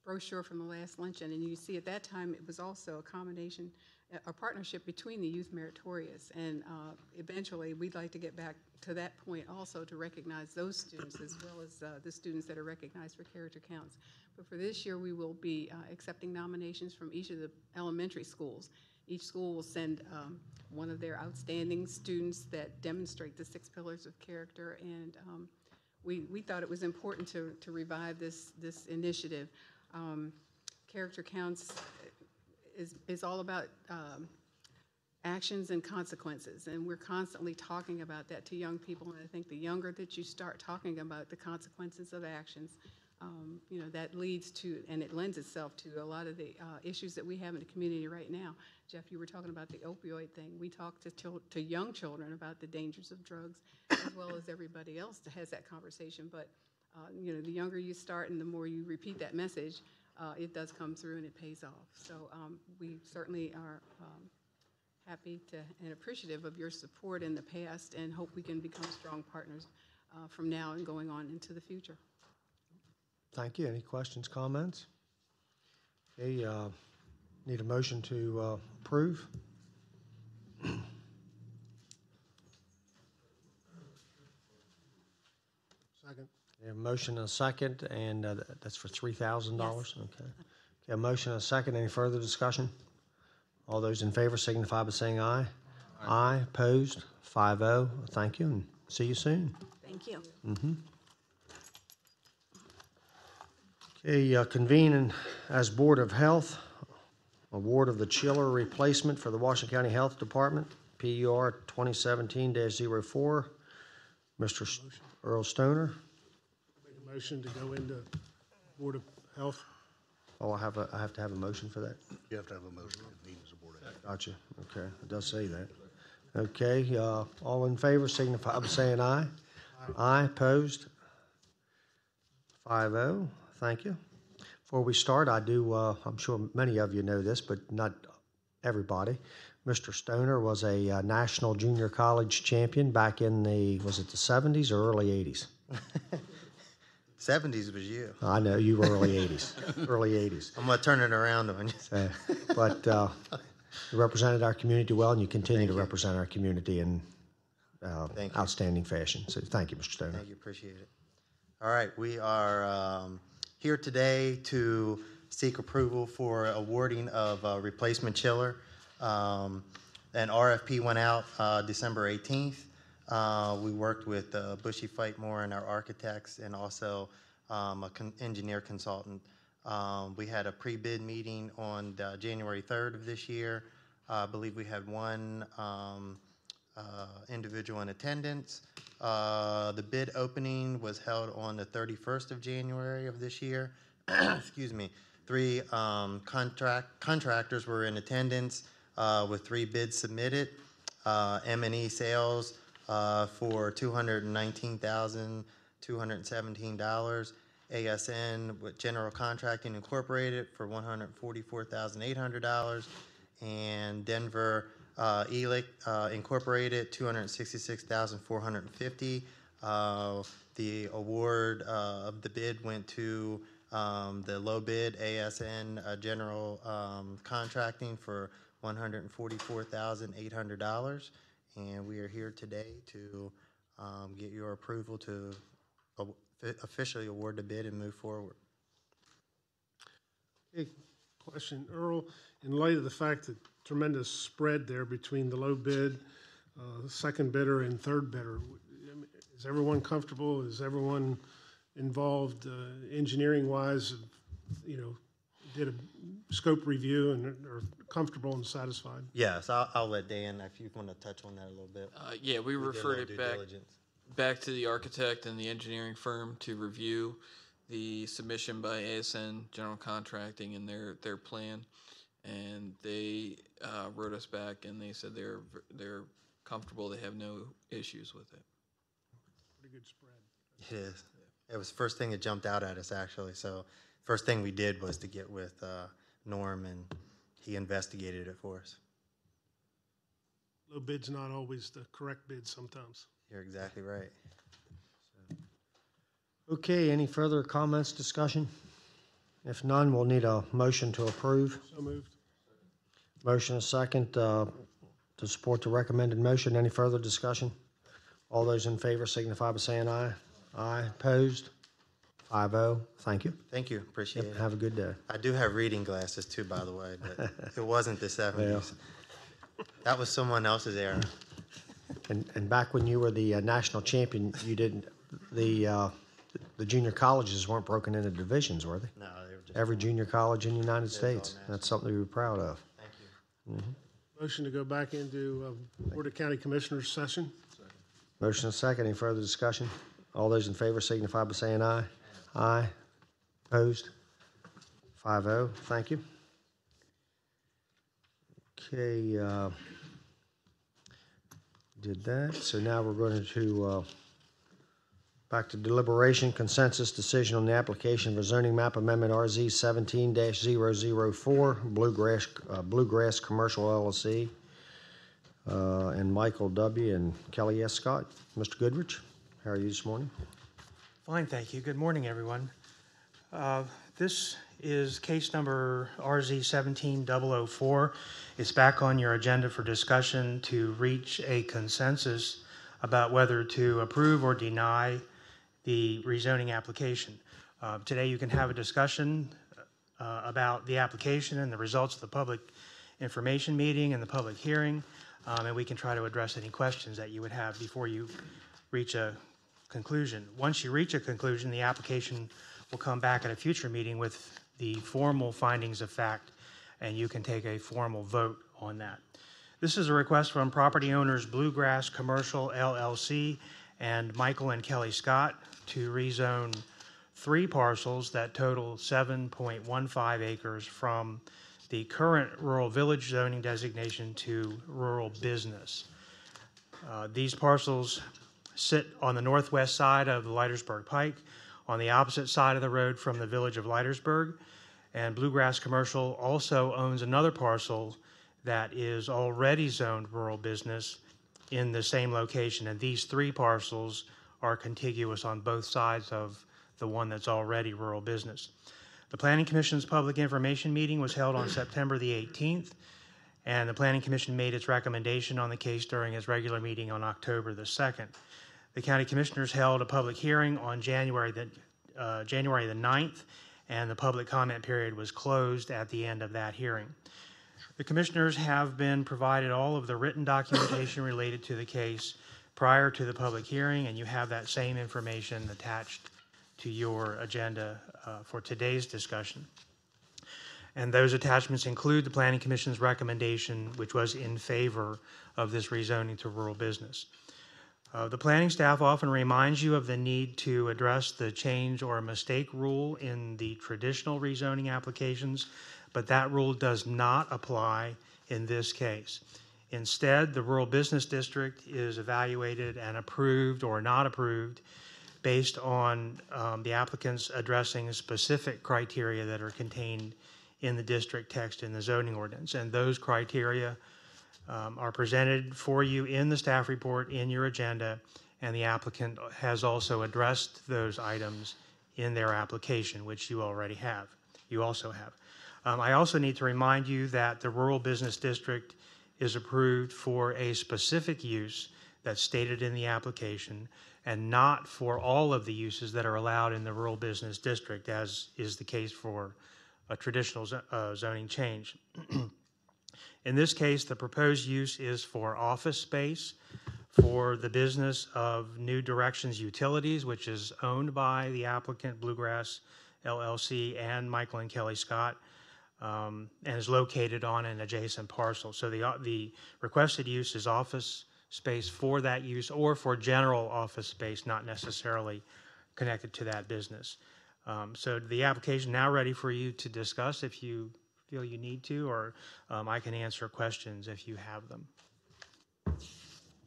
S16: brochure from the last luncheon, and you see at that time it was also a combination, a partnership between the Youth Meritorious, and eventually we'd like to get back to that point also to recognize those students as well as the students that are recognized for Character Counts. But for this year, we will be accepting nominations from each of the elementary schools. Each school will send one of their outstanding students that demonstrate the 6 pillars of character, and we thought it was important to revive this initiative. Character Counts is all about actions and consequences, and we're constantly talking about that to young people, and I think the younger that you start talking about the consequences of actions, that leads to, and it lends itself to a lot of the issues that we have in the community right now. Jeff, you were talking about the opioid thing. We talk to young children about the dangers of drugs, as well as everybody else that has that conversation. But the younger you start and the more you repeat that message, it does come through and it pays off. So we certainly are happy and appreciative of your support in the past, and hope we can become strong partners from now and going on into the future.
S1: Thank you. Any questions, comments? Okay, Need a motion to approve?
S2: Second.
S1: A motion and a second, and that's for $3,000? Okay. Okay, a motion and a second. Any further discussion? All those in favor signify by saying aye. Aye. Opposed? 5-0. Thank you, and see you soon.
S15: Thank you.
S1: Okay, convening as Board of Health, award of the chiller replacement for the Washington County Health Department, PUR 2017-04. Mr. Earl Stoner.
S2: Make a motion to go into Board of Health.
S1: Oh, I have to have a motion for that?
S9: You have to have a motion to convene as a board of health.
S1: Gotcha. Okay, it does say that. Okay, all in favor signify by saying aye. Aye. Opposed? 5-0. Thank you. Before we start, I do, I'm sure many of you know this, but not everybody. Mr. Stoner was a national junior college champion back in was it the 70s or early 80s?
S17: 70s was you.
S1: I know, you were early 80s. Early 80s.
S17: I'm going to turn it around on you.
S1: But you represented our community well, and you continue to represent our community in outstanding fashion. So thank you, Mr. Stoner.
S17: Thank you, appreciate it. All right, we are here today to seek approval for awarding of a replacement chiller. An RFP went out December 18th. We worked with Bushy Fightmore and our architects, and also engineer consultant. We had a pre-bid meeting on January 3rd of this year. I believe we had one individual in attendance. The bid opening was held on the 31st of January of this year. Excuse me. 3 contractors were in attendance with 3 bids submitted. M&E Sales for $219,217. ASN with General Contracting Incorporated for $144,800. And Denver Elic Incorporated, $266,450. The award of the bid went to the low bid, ASN General Contracting, for $144,800. And we are here today to get your approval to officially award the bid and move forward.
S2: Okay, question, Earl, in light of the fact that tremendous spread there between the low bid, second bidder, and third bidder, is everyone comfortable? Is everyone involved engineering-wise? You know, did a scope review and are comfortable and satisfied?
S17: Yes, I'll let Dan, if you want to touch on that a little bit.
S18: Yeah, we referred it back
S17: Diligence.
S18: back to the architect and the engineering firm to review the submission by ASN General Contracting and their plan, and they wrote us back and they said they're comfortable. They have no issues with it.
S2: Pretty good spread.
S17: It is. It was the first thing that jumped out at us, actually. So first thing we did was to get with Norm, and he investigated it for us.
S2: Low bid's not always the correct bid sometimes.
S17: You're exactly right.
S1: Okay, any further comments, discussion? If none, we'll need a motion to approve.
S2: So moved.
S1: Motion and second to support the recommended motion. Any further discussion? All those in favor signify by saying aye. Aye. Opposed? 5-0. Thank you.
S17: Thank you. Appreciate it.
S1: Have a good day.
S17: I do have reading glasses too, by the way, but it wasn't the 70s. That was someone else's era.
S1: And back when you were the national champion, you didn't, the junior colleges weren't broken into divisions, were they?
S17: No, they were just
S1: Every junior college in the United States. That's something to be proud of.
S17: Thank you.
S2: Motion to go back into Board of County Commissioners session.
S1: Motion and second. Any further discussion? All those in favor signify by saying aye. Aye. Opposed? 5-0. Thank you. Okay. Did that. So now we're going to back to deliberation, consensus decision on the application of a zoning map amendment RZ 17-004, Bluegrass Commercial LLC, and Michael W. and Kelli S. Scott. Mr. Goodrich, how are you this morning?
S19: Fine, thank you. Good morning, everyone. This is case number RZ 17004. It's back on your agenda for discussion to reach a consensus about whether to approve or deny the rezoning application. Today you can have a discussion about the application and the results of the public information meeting and the public hearing, and we can try to address any questions that you would have before you reach a conclusion. Once you reach a conclusion, the application will come back at a future meeting with the formal findings of fact, and you can take a formal vote on that. This is a request from property owners Bluegrass Commercial LLC and Michael and Kelli Scott to rezone 3 parcels that total 7.15 acres from the current rural village zoning designation to rural business. These parcels sit on the northwest side of the Leitersburg Pike, on the opposite side of the road from the village of Leitersburg, and Bluegrass Commercial also owns another parcel that is already zoned rural business in the same location, and these 3 parcels are contiguous on both sides of the one that's already rural business. The Planning Commission's public information meeting was held on September the 18th, and the Planning Commission made its recommendation on the case during its regular meeting on October the 2nd. The County Commissioners held a public hearing on January the 9th, and the public comment period was closed at the end of that hearing. The Commissioners have been provided all of the written documentation related to the case prior to the public hearing, and you have that same information attached to your agenda for today's discussion. And those attachments include the Planning Commission's recommendation, which was in favor of this rezoning to rural business. The planning staff often reminds you of the need to address the change or mistake rule in the traditional rezoning applications, but that rule does not apply in this case. Instead, the rural business district is evaluated and approved or not approved based on the applicants addressing specific criteria that are contained in the district text in the zoning ordinance. And those criteria are presented for you in the staff report in your agenda, and the applicant has also addressed those items in their application, which you already have. You also have. I also need to remind you that the rural business district is approved for a specific use that's stated in the application, and not for all of the uses that are allowed in the rural business district, as is the case for a traditional zoning change. In this case, the proposed use is for office space for the business of New Directions Utilities, which is owned by the applicant Bluegrass LLC and Michael and Kelli Scott, and is located on an adjacent parcel. So the requested use is office space for that use, or for general office space, not necessarily connected to that business. So the application now ready for you to discuss if you feel you need to, or I can answer questions if you have them.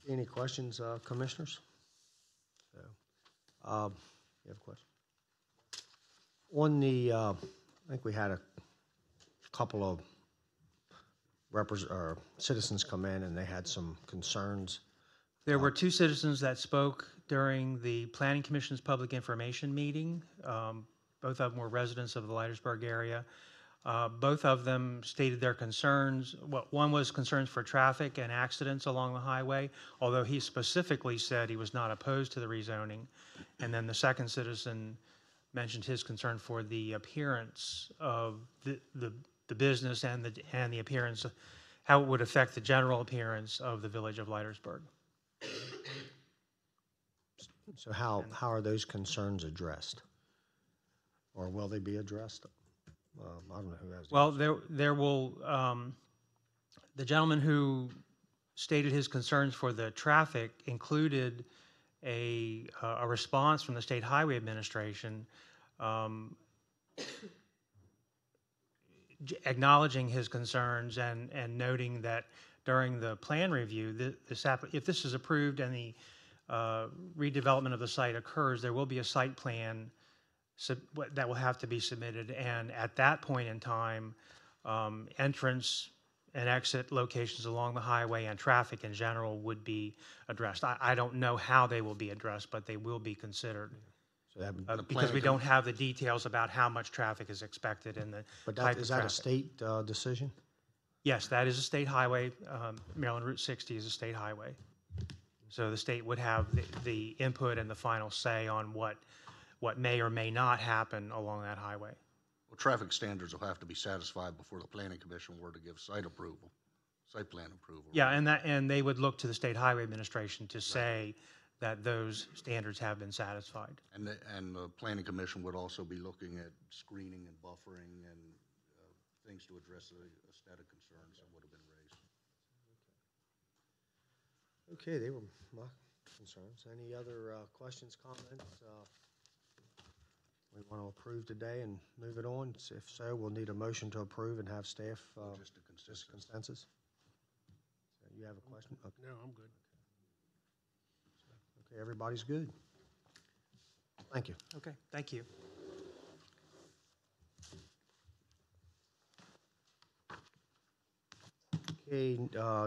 S1: Any questions, commissioners? So, you have a question? On the, I think we had a couple of citizens come in and they had some concerns.
S19: There were 2 citizens that spoke during the Planning Commission's public information meeting. Both of them were residents of the Leitersburg area. Both of them stated their concerns. One was concerns for traffic and accidents along the highway, although he specifically said he was not opposed to the rezoning. And then the second citizen mentioned his concern for the appearance of the business and the appearance, how it would affect the general appearance of the village of Leitersburg.
S1: So how are those concerns addressed? Or will they be addressed? I don't know who has.
S19: Well, there will, the gentleman who stated his concerns for the traffic included a response from the State Highway Administration acknowledging his concerns and noting that during the plan review, if this is approved and the redevelopment of the site occurs, there will be a site plan that will have to be submitted, and at that point in time, entrance and exit locations along the highway and traffic in general would be addressed. I don't know how they will be addressed, but they will be considered.
S1: So that would-
S19: because we don't have the details about how much traffic is expected and the
S1: But
S19: type
S1: that,
S19: of
S1: is that a
S19: traffic.
S1: state decision?
S19: Yes, that is a state highway. Maryland Route 60 is a state highway. So the state would have the input and the final say on what may or may not happen along that highway.
S9: Well, traffic standards will have to be satisfied before the planning commission were to give site plan approval.
S19: Yeah, and they would look to the State Highway Administration to say that those standards have been satisfied.
S9: And the planning commission would also be looking at screening and buffering and things to address the aesthetic concerns that would have been raised.
S1: Okay, they were my concerns. Any other questions, comments? We want to approve today and move it on. If so, we'll need a motion to approve and have staff.
S9: Just a consensus.
S1: Consensus. So you have a question? Okay.
S2: No, I'm good.
S1: Okay, everybody's good. Thank you.
S19: Okay, thank you.
S1: Okay,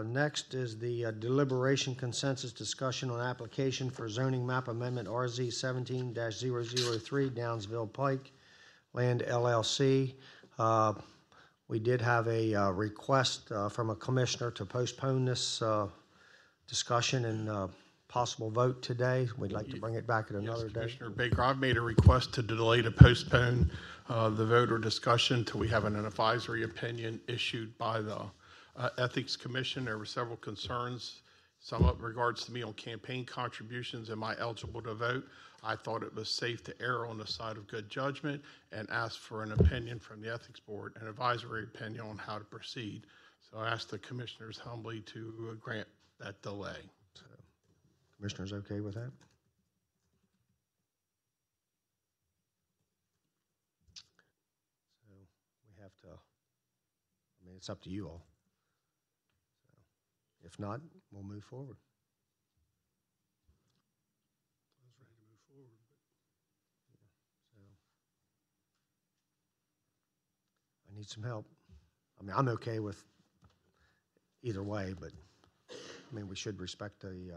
S1: next is the deliberation consensus discussion on application for zoning map amendment RZ 17-003 Downsville Pike Land LLC. We did have a request from a commissioner to postpone this discussion and possible vote today. We'd like to bring it back at another day.
S5: Commissioner Baker, I've made a request to delay to postpone the vote or discussion till we have an advisory opinion issued by the Ethics Commission. There were several concerns, some in regards to me on campaign contributions. Am I eligible to vote? I thought it was safe to err on the side of good judgment and ask for an opinion from the Ethics Board, an advisory opinion on how to proceed. So I asked the commissioners humbly to grant that delay.
S1: So, commissioners okay with that? So we have to, I mean, it's up to you all. So, if not, we'll move forward.
S2: I was ready to move forward, but
S1: So I need some help. I mean, I'm okay with either way, but I mean, we should respect the. I think I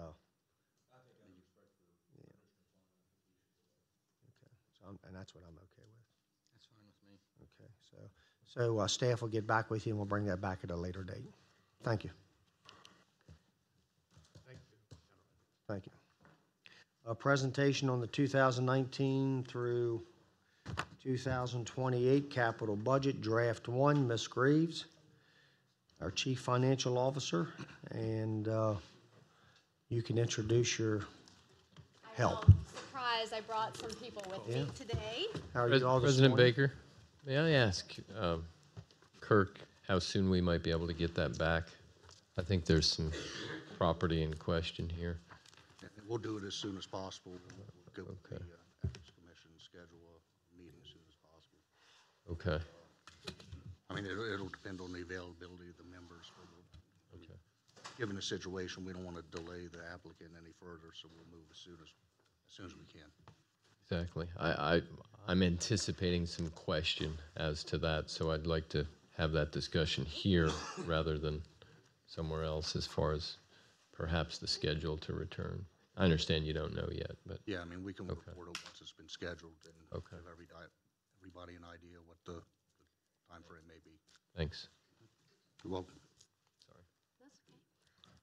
S1: respect the. Yeah. Okay. So and that's what I'm okay with.
S3: That's fine with me.
S1: Okay. So staff will get back with you, and we'll bring that back at a later date. Thank you.
S2: thank you.
S1: Thank you. A presentation on the 2019 through 2028 capital budget, draft one, Ms. Greaves, our Chief Financial Officer, and you can introduce your help.
S15: Surprise, I brought some people with
S1: Yeah.
S15: me today.
S1: How are you all this
S8: President
S1: morning?
S8: Baker, may I ask Kirk how soon we might be able to get that back? I think there's some property in question here.
S9: And we'll do it as soon as possible. We'll go with the
S8: Okay.
S9: Ethics Commission, schedule a meeting as soon as possible.
S8: Okay.
S9: I mean, it'll depend on the availability of the members. But
S8: Okay.
S9: given the situation, we don't want to delay the applicant any further, so we'll move as soon as we can.
S8: Exactly. I'm anticipating some question as to that, so I'd like to have that discussion here rather than somewhere else as far as perhaps the schedule to return. I understand you don't know yet, but
S9: Yeah, I mean, we can
S8: Okay.
S9: report it once it's been scheduled and
S8: Okay.
S9: give everybody an idea what the timeframe may be.
S8: thanks.
S9: You're welcome.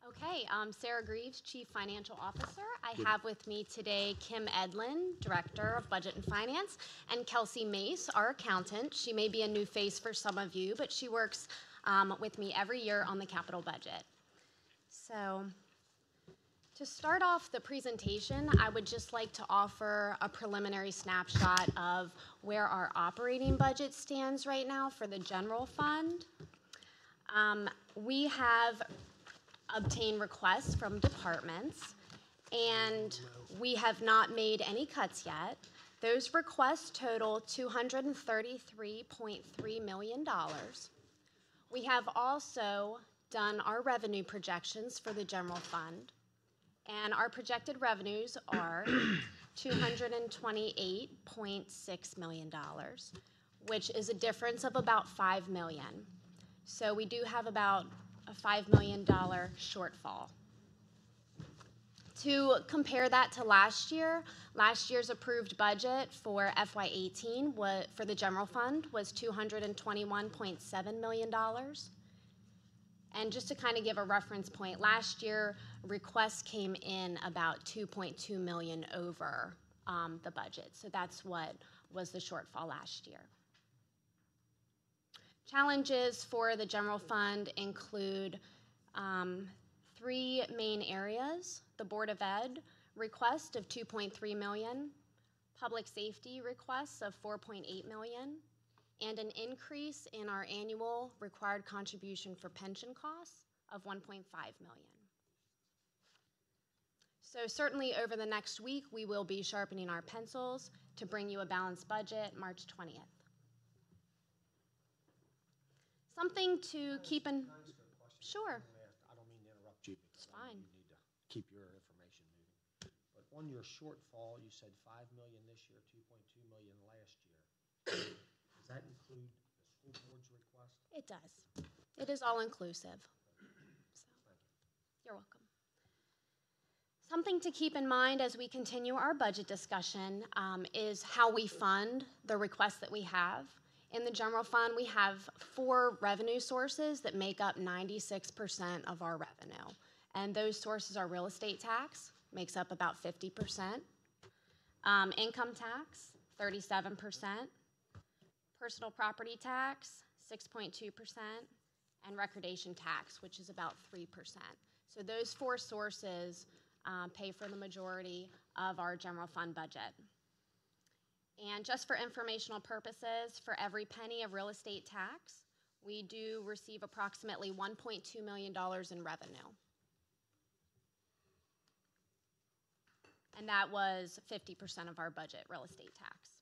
S15: Okay, Sarah Greaves, Chief Financial Officer. I have with me today Kim Edlin, Director of Budget and Finance, and Kelsey Mace, our accountant. She may be a new face for some of you, but she works with me every year on the capital budget. So, to start off the presentation, I would just like to offer a preliminary snapshot of where our operating budget stands right now for the general fund. We have obtained requests from departments, and we have not made any cuts yet. Those requests total $233.3 million. We have also done our revenue projections for the general fund, and our projected revenues are $228.6 million, which is a difference of about $5 million. So we do have about a $5 million shortfall To compare that to last year's approved budget for FY18 for the general fund was $221.7 million. And just to kind of give a reference point, last year requests came in about 2.2 million over the budget. So that's what was the shortfall last year. Challenges for the general fund include 3 main areas: the Board of Ed request of $2.3 million, public safety requests of $4.8 million, and an increase in our annual required contribution for pension costs of $1.5 million. So certainly over the next week, we will be sharpening our pencils to bring you a balanced budget March 20th. Something to keep in... Sure.
S1: I don't mean to interrupt you.
S15: It's fine.
S1: You need to keep your information moving. But on your shortfall, you said $5 million this year, $2.2 million last year. Does that include the school board's request?
S15: It does. It is all inclusive. So, you're welcome. Something to keep in mind as we continue our budget discussion is how we fund the requests that we have. In the general fund, we have 4 revenue sources that make up 96% of our revenue. And those sources are real estate tax, makes up about 50%, income tax, 37%, personal property tax, 6.2%, and recordation tax, which is about 3%. So those 4 sources pay for the majority of our general fund budget. And just for informational purposes, for every penny of real estate tax, we do receive approximately $1.2 million in revenue. And that was 50% of our budget, real estate tax.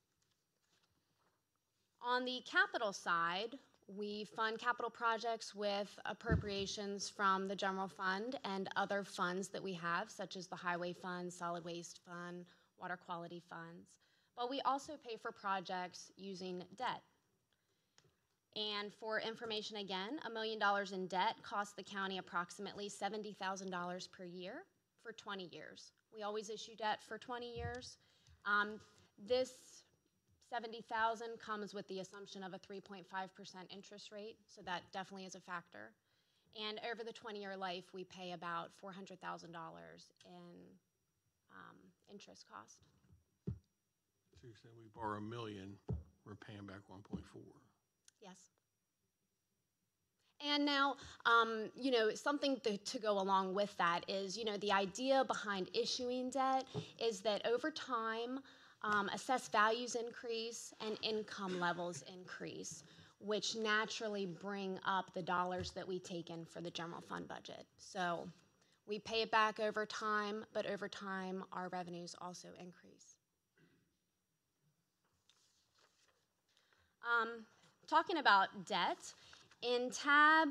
S15: On the capital side, we fund capital projects with appropriations from the general fund and other funds that we have, such as the highway fund, solid waste fund, water quality funds. But we also pay for projects using debt. And for information again, $1 million in debt costs the county approximately $70,000 per year for 20 years. We always issue debt for 20 years. This $70,000 comes with the assumption of a 3.5% interest rate, so that definitely is a factor. And over the 20-year life, we pay about $400,000 in interest cost.
S5: So you're saying we borrow $1 million, we're paying back 1.4.
S15: Yes. And now, something to go along with that is, the idea behind issuing debt is that over time, assessed values increase and income levels increase, which naturally bring up the dollars that we take in for the general fund budget. So we pay it back over time, but over time, our revenues also increase. Talking about debt, in tab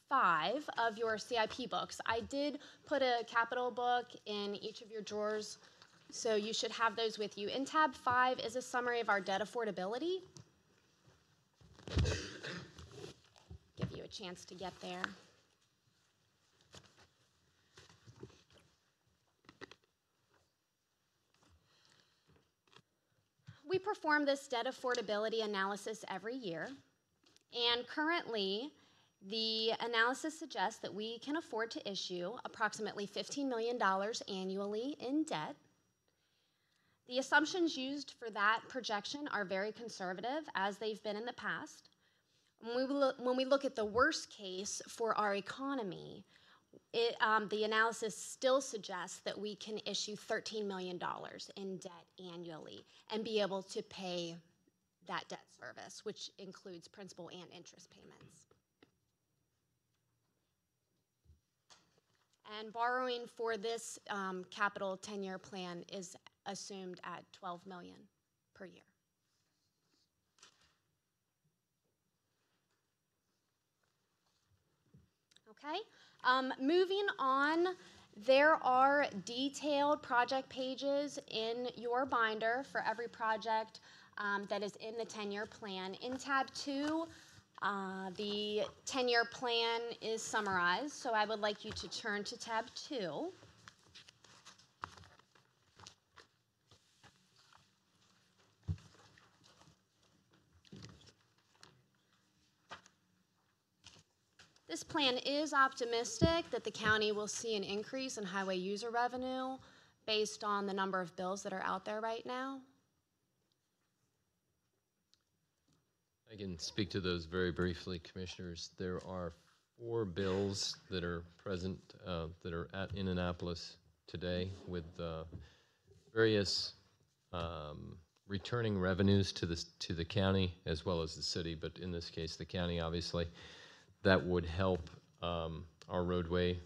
S15: 5 of your CIP books, I did put a capital book in each of your drawers, so you should have those with you. In tab 5 is a summary of our debt affordability. Give you a chance to get there. We perform this debt affordability analysis every year, and currently the analysis suggests that we can afford to issue approximately $15 million annually in debt. The assumptions used for that projection are very conservative, as they've been in the past. When we look at the worst case for our economy, the analysis still suggests that we can issue $13 million in debt annually and be able to pay that debt service, which includes principal and interest payments. And borrowing for this capital 10-year plan is assumed at $12 million per year. Okay, moving on, there are detailed project pages in your binder for every project that is in the 10-year plan. In tab 2, the 10-year plan is summarized, so I would like you to turn to tab 2. This plan is optimistic that the county will see an increase in highway user revenue based on the number of bills that are out there right now.
S8: I can speak to those very briefly, Commissioners. There are 4 bills that are present, that are in Annapolis today with various returning revenues to the county as well as the city, but in this case, the county, obviously, that would help our roadway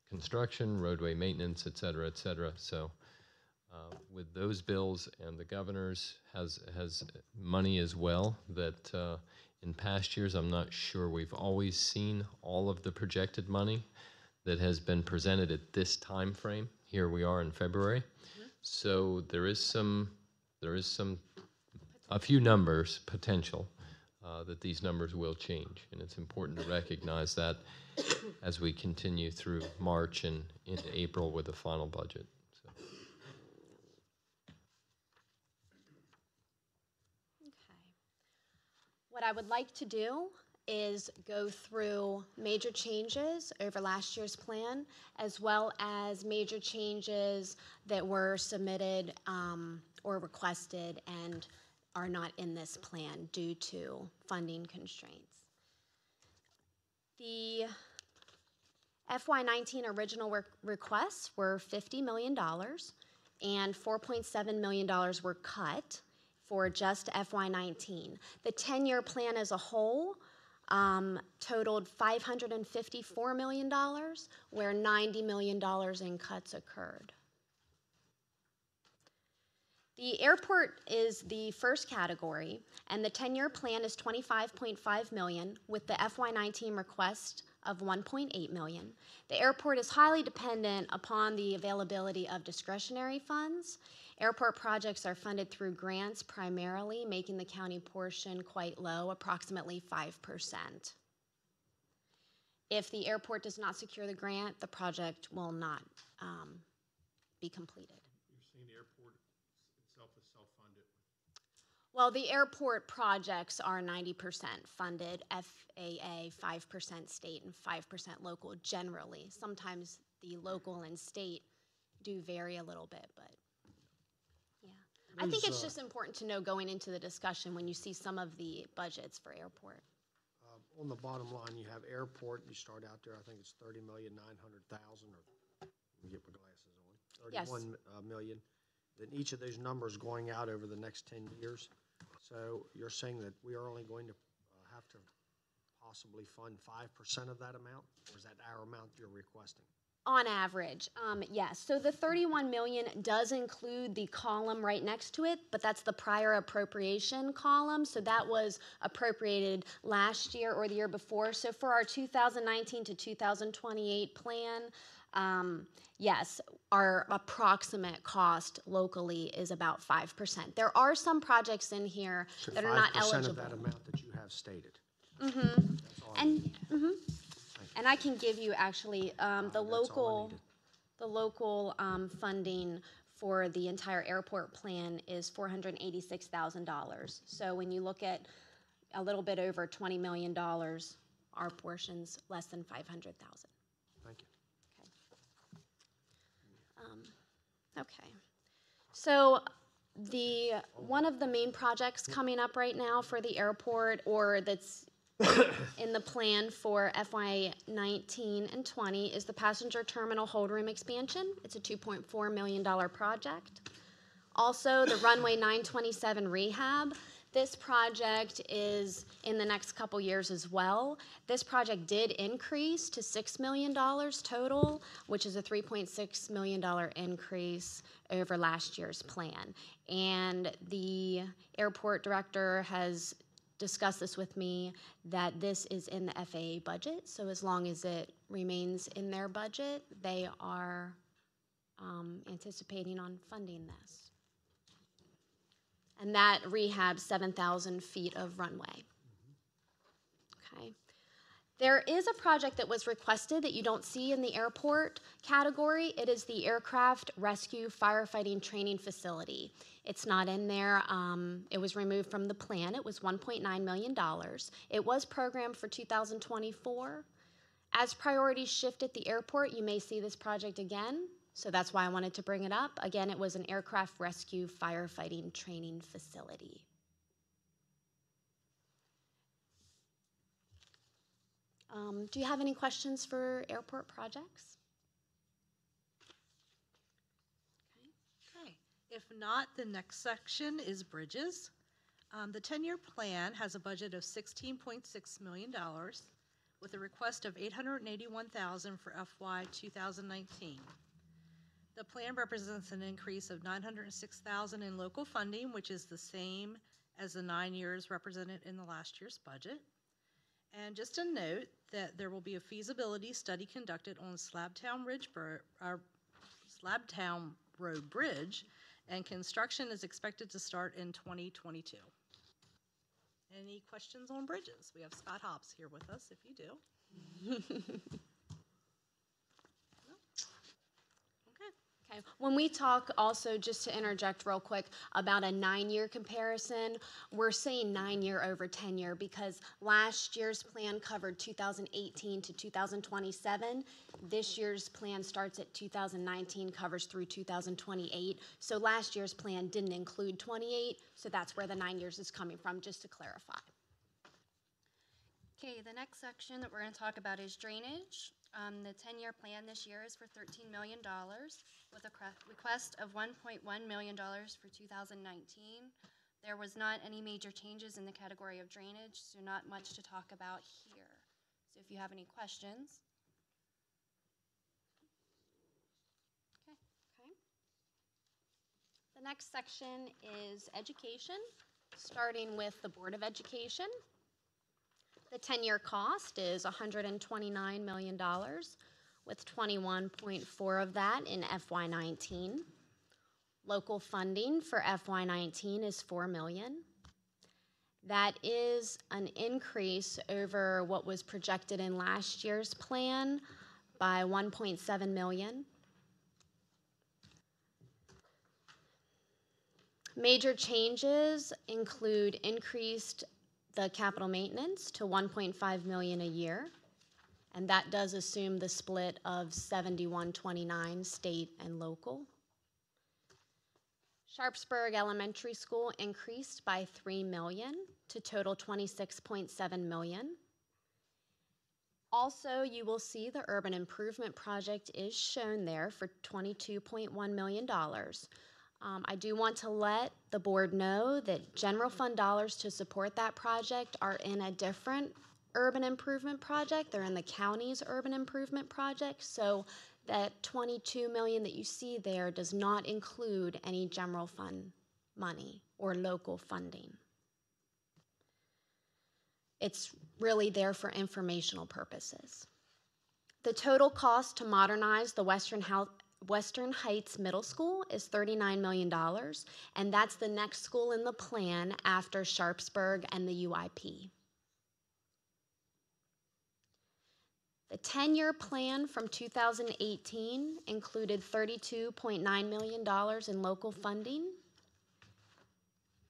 S8: construction, roadway maintenance, et cetera, et cetera. So with those bills, and the governor's has money as well that in past years, I'm not sure we've always seen all of the projected money that has been presented at this time frame. Here we are in February. So there is a few numbers potential that these numbers will change, and it's important to recognize that as we continue through March and into April with the final budget. So.
S15: Okay. What I would like to do is go through major changes over last year's plan, as well as major changes that were submitted or requested and are not in this plan due to funding constraints. The FY19 original requests were $50 million, and $4.7 million were cut for just FY19. The 10-year plan as a whole totaled $554 million, where $90 million in cuts occurred. The airport is the first category, and the 10-year plan is $25.5 million, with the FY19 request of $1.8 million. The airport is highly dependent upon the availability of discretionary funds. Airport projects are funded through grants primarily, making the county portion quite low, approximately 5%. If the airport does not secure the grant, the project will not be completed.
S5: You're saying the airport itself is self-funded?
S15: Well, the airport projects are 90% funded, FAA 5% state and 5% local generally. Sometimes the local and state do vary a little bit, but yeah. I think it's just important to know going into the discussion when you see some of the budgets for airport.
S1: On the bottom line, you have airport, you start out there, I think it's $30,900,000, or let me get my glasses on,
S15: Yes.
S1: 31 million. Then each of those numbers going out over the next 10 years. So you're saying that we are only going to have to possibly fund 5% of that amount? Or is that our amount you're requesting?
S15: On average, yes. So the 31 million does include the column right next to it, but that's the prior appropriation column. So that was appropriated last year or the year before. So for our 2019 to 2028 plan, yes, our approximate cost locally is about 5%. There are some projects in here that are not eligible.
S1: 5% of that amount that you have stated.
S15: Mm-hmm. And I can give you actually the local funding for the entire airport plan is $486,000. So when you look at a little bit over $20 million, our portion's less than $500,000.
S1: Thank you.
S15: Okay. So one of the main projects coming up right now for the airport, or that's in the plan for FY19 and 20, is the passenger terminal hold room expansion. It's a $2.4 million project. Also, the runway 927 rehab. This project is in the next couple years as well. This project did increase to $6 million total, which is a $3.6 million increase over last year's plan. And the airport director has discussed this with me, that this is in the FAA budget. So as long as it remains in their budget, they are anticipating on funding this. And that rehabs 7,000 feet of runway. Okay. There is a project that was requested that you don't see in the airport category. It is the Aircraft Rescue Firefighting Training Facility. It's not in there. It was removed from the plan. It was $1.9 million. It was programmed for 2024. As priorities shift at the airport, you may see this project again, so that's why I wanted to bring it up. Again, it was an aircraft rescue firefighting training facility. Do you have any questions for airport projects?
S20: Okay. If not, the next section is bridges. The 10-year plan has a budget of $16.6 million with a request of $881,000 for FY 2019. The plan represents an increase of $906,000 in local funding, which is the same as the 9 years represented in the last year's budget. And just a note that there will be a feasibility study conducted on Slabtown Road Bridge, and construction is expected to start in 2022. Any questions on bridges? We have Scott Hobbs here with us if you do.
S15: Okay. When we talk also, just to interject real quick, about a 9-year comparison, we're saying 9-year over 10-year because last year's plan covered 2018 to 2027. This year's plan starts at 2019, covers through 2028. So last year's plan didn't include 28, so that's where the 9 years is coming from, just to clarify.
S21: Okay, the next section that we're going to talk about is drainage. The 10-year plan this year is for $13 million with a request of $1.1 million for 2019. There was not any major changes in the category of drainage, so not much to talk about here. So if you have any questions.
S15: Okay. The next section is education, starting with the Board of Education. The 10-year cost is $129 million, with 21.4 of that in FY19. Local funding for FY19 is $4 million. That is an increase over what was projected in last year's plan by $1.7 million. Major changes include increased the capital maintenance to $1.5 million a year, and that does assume the split of 71-29 state and local. Sharpsburg Elementary School increased by $3 million to total $26.7 million. Also, you will see the urban improvement project is shown there for $22.1 million. I do want to let the board know that general fund dollars to support that project are in a different urban improvement project. They're in the county's urban improvement project. So that $22 million that you see there does not include any general fund money or local funding. It's really there for informational purposes. The total cost to modernize the Western Heights Middle School is $39 million, and that's the next school in the plan after Sharpsburg and the UIP. The 10-year plan from 2018 included $32.9 million in local funding.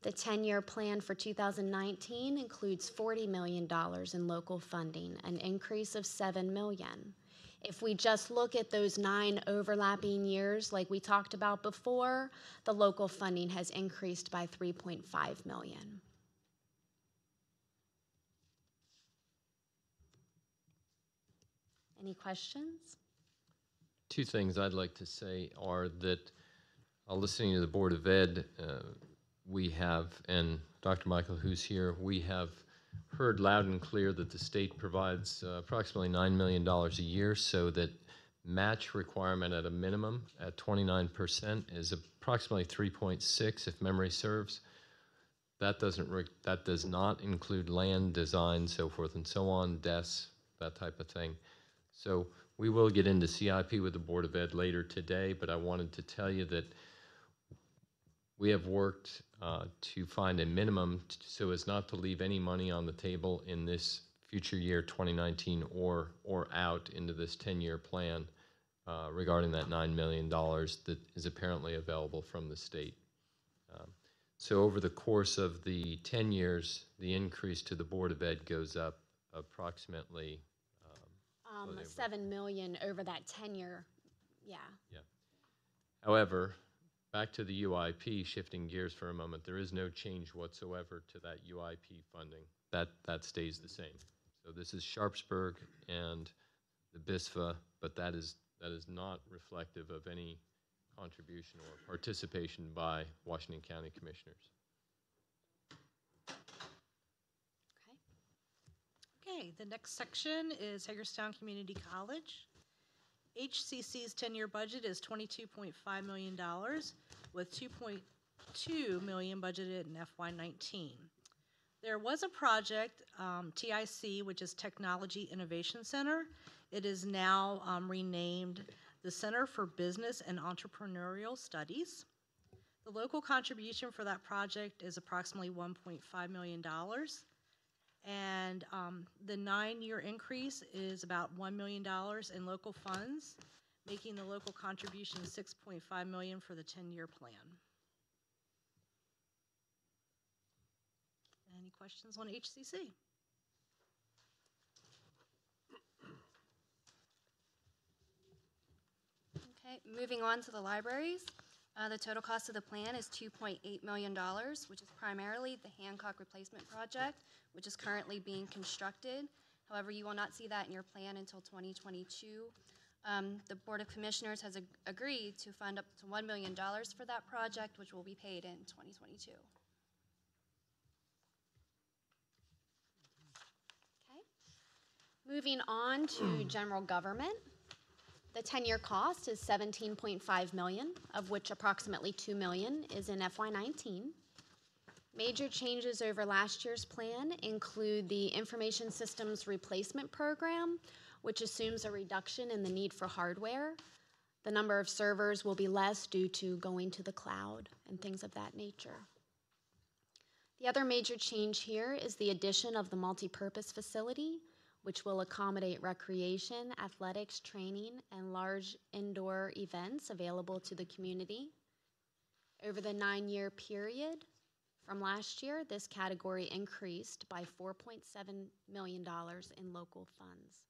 S15: The 10-year plan for 2019 includes $40 million in local funding, an increase of $7 million. If we just look at those 9 overlapping years like we talked about before, the local funding has increased by $3.5 million. Any questions?
S8: Two things I'd like to say are that listening to the Board of Ed, we have, and Dr. Michael, who's here, we have heard loud and clear that the state provides approximately $9 million a year, so that match requirement at a minimum at 29% is approximately 3.6 if memory serves. That does not include land, design, so forth and so on, desks, that type of thing. So we will get into CIP with the Board of Ed later today, but I wanted to tell you that we have worked to find a minimum so as not to leave any money on the table in this future year 2019 or out into this 10-year plan regarding that $9 million that is apparently available from the state. So over the course of the 10 years, the increase to the Board of Ed goes up approximately Slightly over.
S15: 7 million over that 10-year, yeah.
S8: Yeah. However, back to the UIP, shifting gears for a moment, there is no change whatsoever to that UIP funding. That stays the same. So this is Sharpsburg and the BISFA, but that is not reflective of any contribution or participation by Washington County Commissioners.
S20: Okay, the next section is Hagerstown Community College. HCC's 10-year budget is $22.5 million, with $2.2 million budgeted in FY19. There was a project, TIC, which is Technology Innovation Center. It is now renamed the Center for Business and Entrepreneurial Studies. The local contribution for that project is approximately $1.5 million. And the 9-year increase is about $1 million in local funds, making the local contribution $6.5 million for the 10-year plan. Any questions on HCC?
S21: Okay, moving on to the libraries. The total cost of the plan is $2.8 million, which is primarily the Hancock replacement project, which is currently being constructed. However, you will not see that in your plan until 2022. The Board of Commissioners has agreed to fund up to $1 million for that project, which will be paid in 2022. Okay. Moving on to general government. The 10-year cost is $17.5 million, of which approximately $2 million is in FY19. Major changes over last year's plan include the Information Systems Replacement Program, which assumes a reduction in the need for hardware. The number of servers will be less due to going to the cloud and things of that nature. The other major change here is the addition of the multipurpose facility, which will accommodate recreation, athletics, training, and large indoor events available to the community. Over the 9-year period from last year, this category increased by $4.7 million in local funds.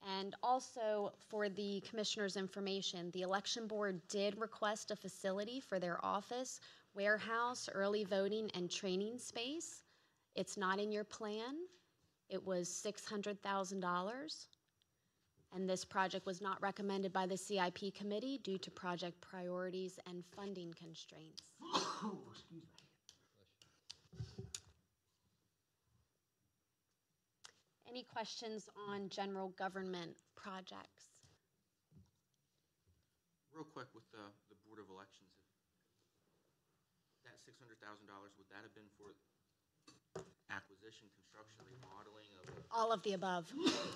S21: And also, for the Commissioner's information, the Election Board did request a facility for their office, warehouse, early voting, and training space. It's not in your plan. It was $600,000, and this project was not recommended by the CIP committee due to project priorities and funding constraints.
S1: Excuse me.
S15: Any questions on general government projects?
S3: Real quick with the Board of Elections, that $600,000, would that have been for acquisition, construction, remodeling of
S15: All of the above,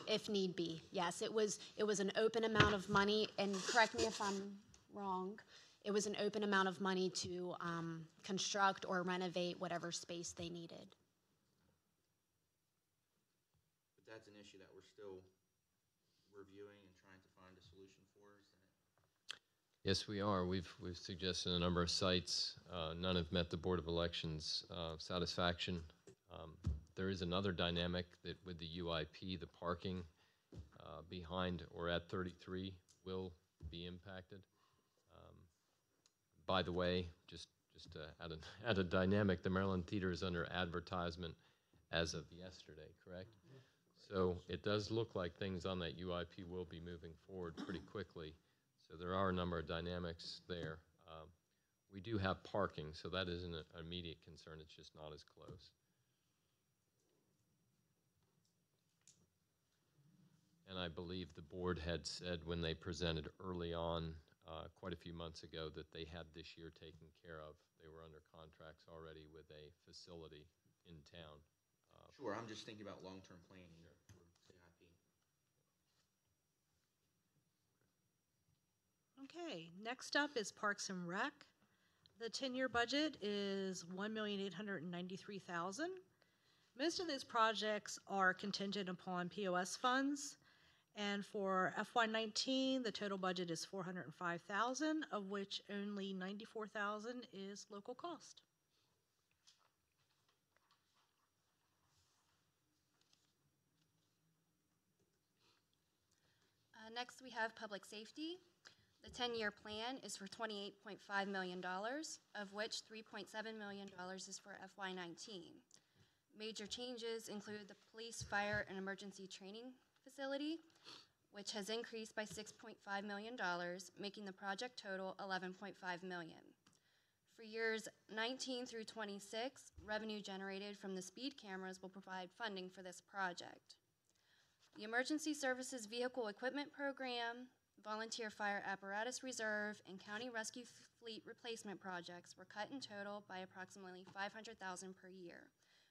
S15: if need be. Yes, it was an open amount of money, and correct me if I'm wrong, it was an open amount of money to construct or renovate whatever space they needed.
S3: But that's an issue that we're still reviewing and trying to find a solution for, is that?
S8: Yes, we are. We've suggested a number of sites. None have met the Board of Elections' satisfaction. There is another dynamic that with the UIP, the parking behind or at 33 will be impacted. By the way, just to add a dynamic, the Maryland Theater is under advertisement as of yesterday, correct? So it does look like things on that UIP will be moving forward pretty quickly. So there are a number of dynamics there. We do have parking, so that isn't an immediate concern. It's just not as close. And I believe the board had said when they presented early on, quite a few months ago, that they had this year taken care of. They were under contracts already with a facility in town.
S3: Sure, I'm just thinking about long-term planning for CIP.
S20: Okay, next up is Parks and Rec. The 10-year budget is $1,893,000. Most of those projects are contingent upon POS funds. And for FY19, the total budget is $405,000, of which only $94,000 is local cost.
S21: Next, we have public safety. The 10-year plan is for $28.5 million, of which $3.7 million is for FY19. Major changes include the police, fire, and emergency training facility, which has increased by $6.5 million, making the project total $11.5 million. For years 19 through 26, revenue generated from the speed cameras will provide funding for this project. The Emergency Services Vehicle Equipment Program, Volunteer Fire Apparatus Reserve, and County Rescue Fleet Replacement projects were cut in total by approximately $500,000 per year,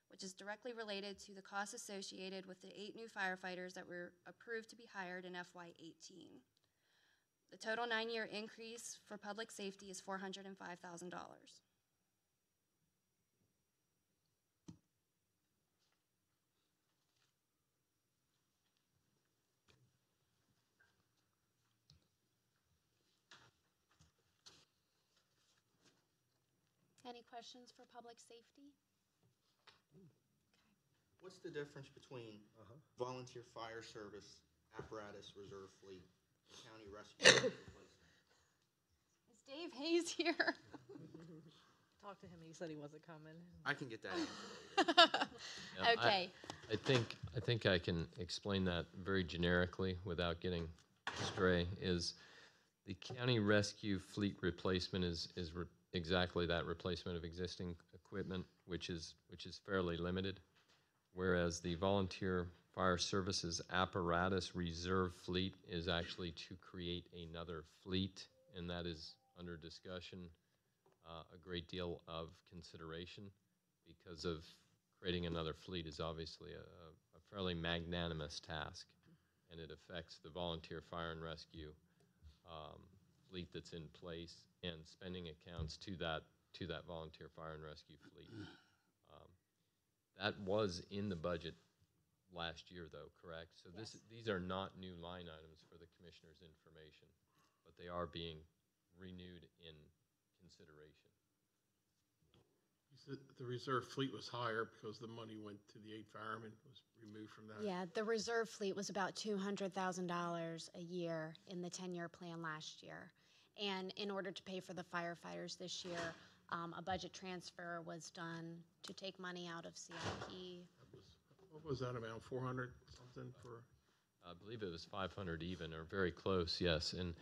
S21: which is directly related to the costs associated with the 8 new firefighters that were approved to be hired in FY18. The total 9-year increase for public safety is $405,000.
S15: Any questions for public safety?
S3: What's the difference between volunteer fire service, apparatus, reserve fleet, county rescue?
S21: Is Dave Hayes here?
S6: Talk to him. He said he wasn't coming.
S3: I can get that answer.
S8: Yeah,
S21: Okay.
S8: I think I can explain that very generically without getting astray. Is the county rescue fleet replacement is exactly that, replacement of existing equipment, which is fairly limited, whereas the volunteer fire services apparatus reserve fleet is actually to create another fleet, and that is under discussion, a great deal of consideration, because of creating another fleet is obviously a fairly magnanimous task, and it affects the volunteer fire and rescue fleet that's in place and spending accounts to that volunteer fire and rescue fleet. That was in the budget last year, though, correct? So these are not new line items for the commissioner's information, but they are being renewed in consideration.
S5: You said the reserve fleet was higher because the money went to the 8 firemen, was removed from that?
S15: Yeah, the reserve fleet was about $200,000 a year in the 10-year plan last year. And in order to pay for the firefighters this year, a budget transfer was done to take money out of CIP.
S5: What was that amount, 400 something for?
S8: I believe it was 500 even, or very close, yes, and